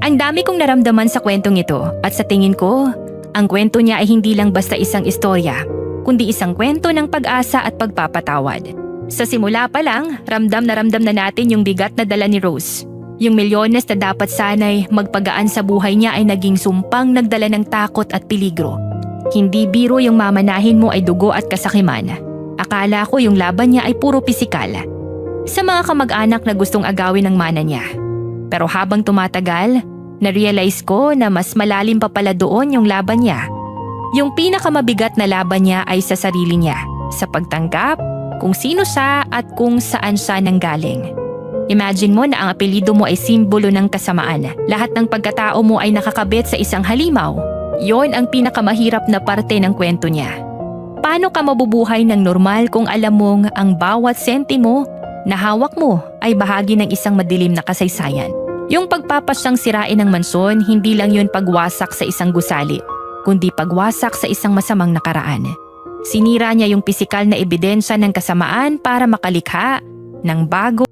Ang dami kong naramdaman sa kwentong ito at sa tingin ko, Ang kwento niya ay hindi lang basta isang istorya, kundi isang kwento ng pag-asa at pagpapatawad. Sa simula pa lang, ramdam na natin yung bigat na dala ni Rose. Yung milyones na dapat sana'y magpagaan sa buhay niya ay naging sumpang nagdala ng takot at peligro. Hindi biro yung mamanahin mo ay dugo at kasakiman. Akala ko yung laban niya ay puro pisikal. Sa mga kamag-anak na gustong agawin ng mana niya. Pero habang tumatagal, na-realize ko na mas malalim pa pala doon yung laban niya. Yung pinakamabigat na laban niya ay sa sarili niya, sa pagtanggap, kung sino siya at kung saan siya nanggaling. Imagine mo na ang apelyido mo ay simbolo ng kasamaan. Lahat ng pagkatao mo ay nakakabit sa isang halimaw. Yon ang pinakamahirap na parte ng kwento niya. Paano ka mabubuhay ng normal kung alam mong ang bawat sentimo na hawak mo ay bahagi ng isang madilim na kasaysayan? Yung pagpapasyang sirain ng mansyon, hindi lang yun pagwasak sa isang gusali, kundi pagwasak sa isang masamang nakaraan. Sinira niya yung pisikal na ebidensya ng kasamaan para makalikha ng bago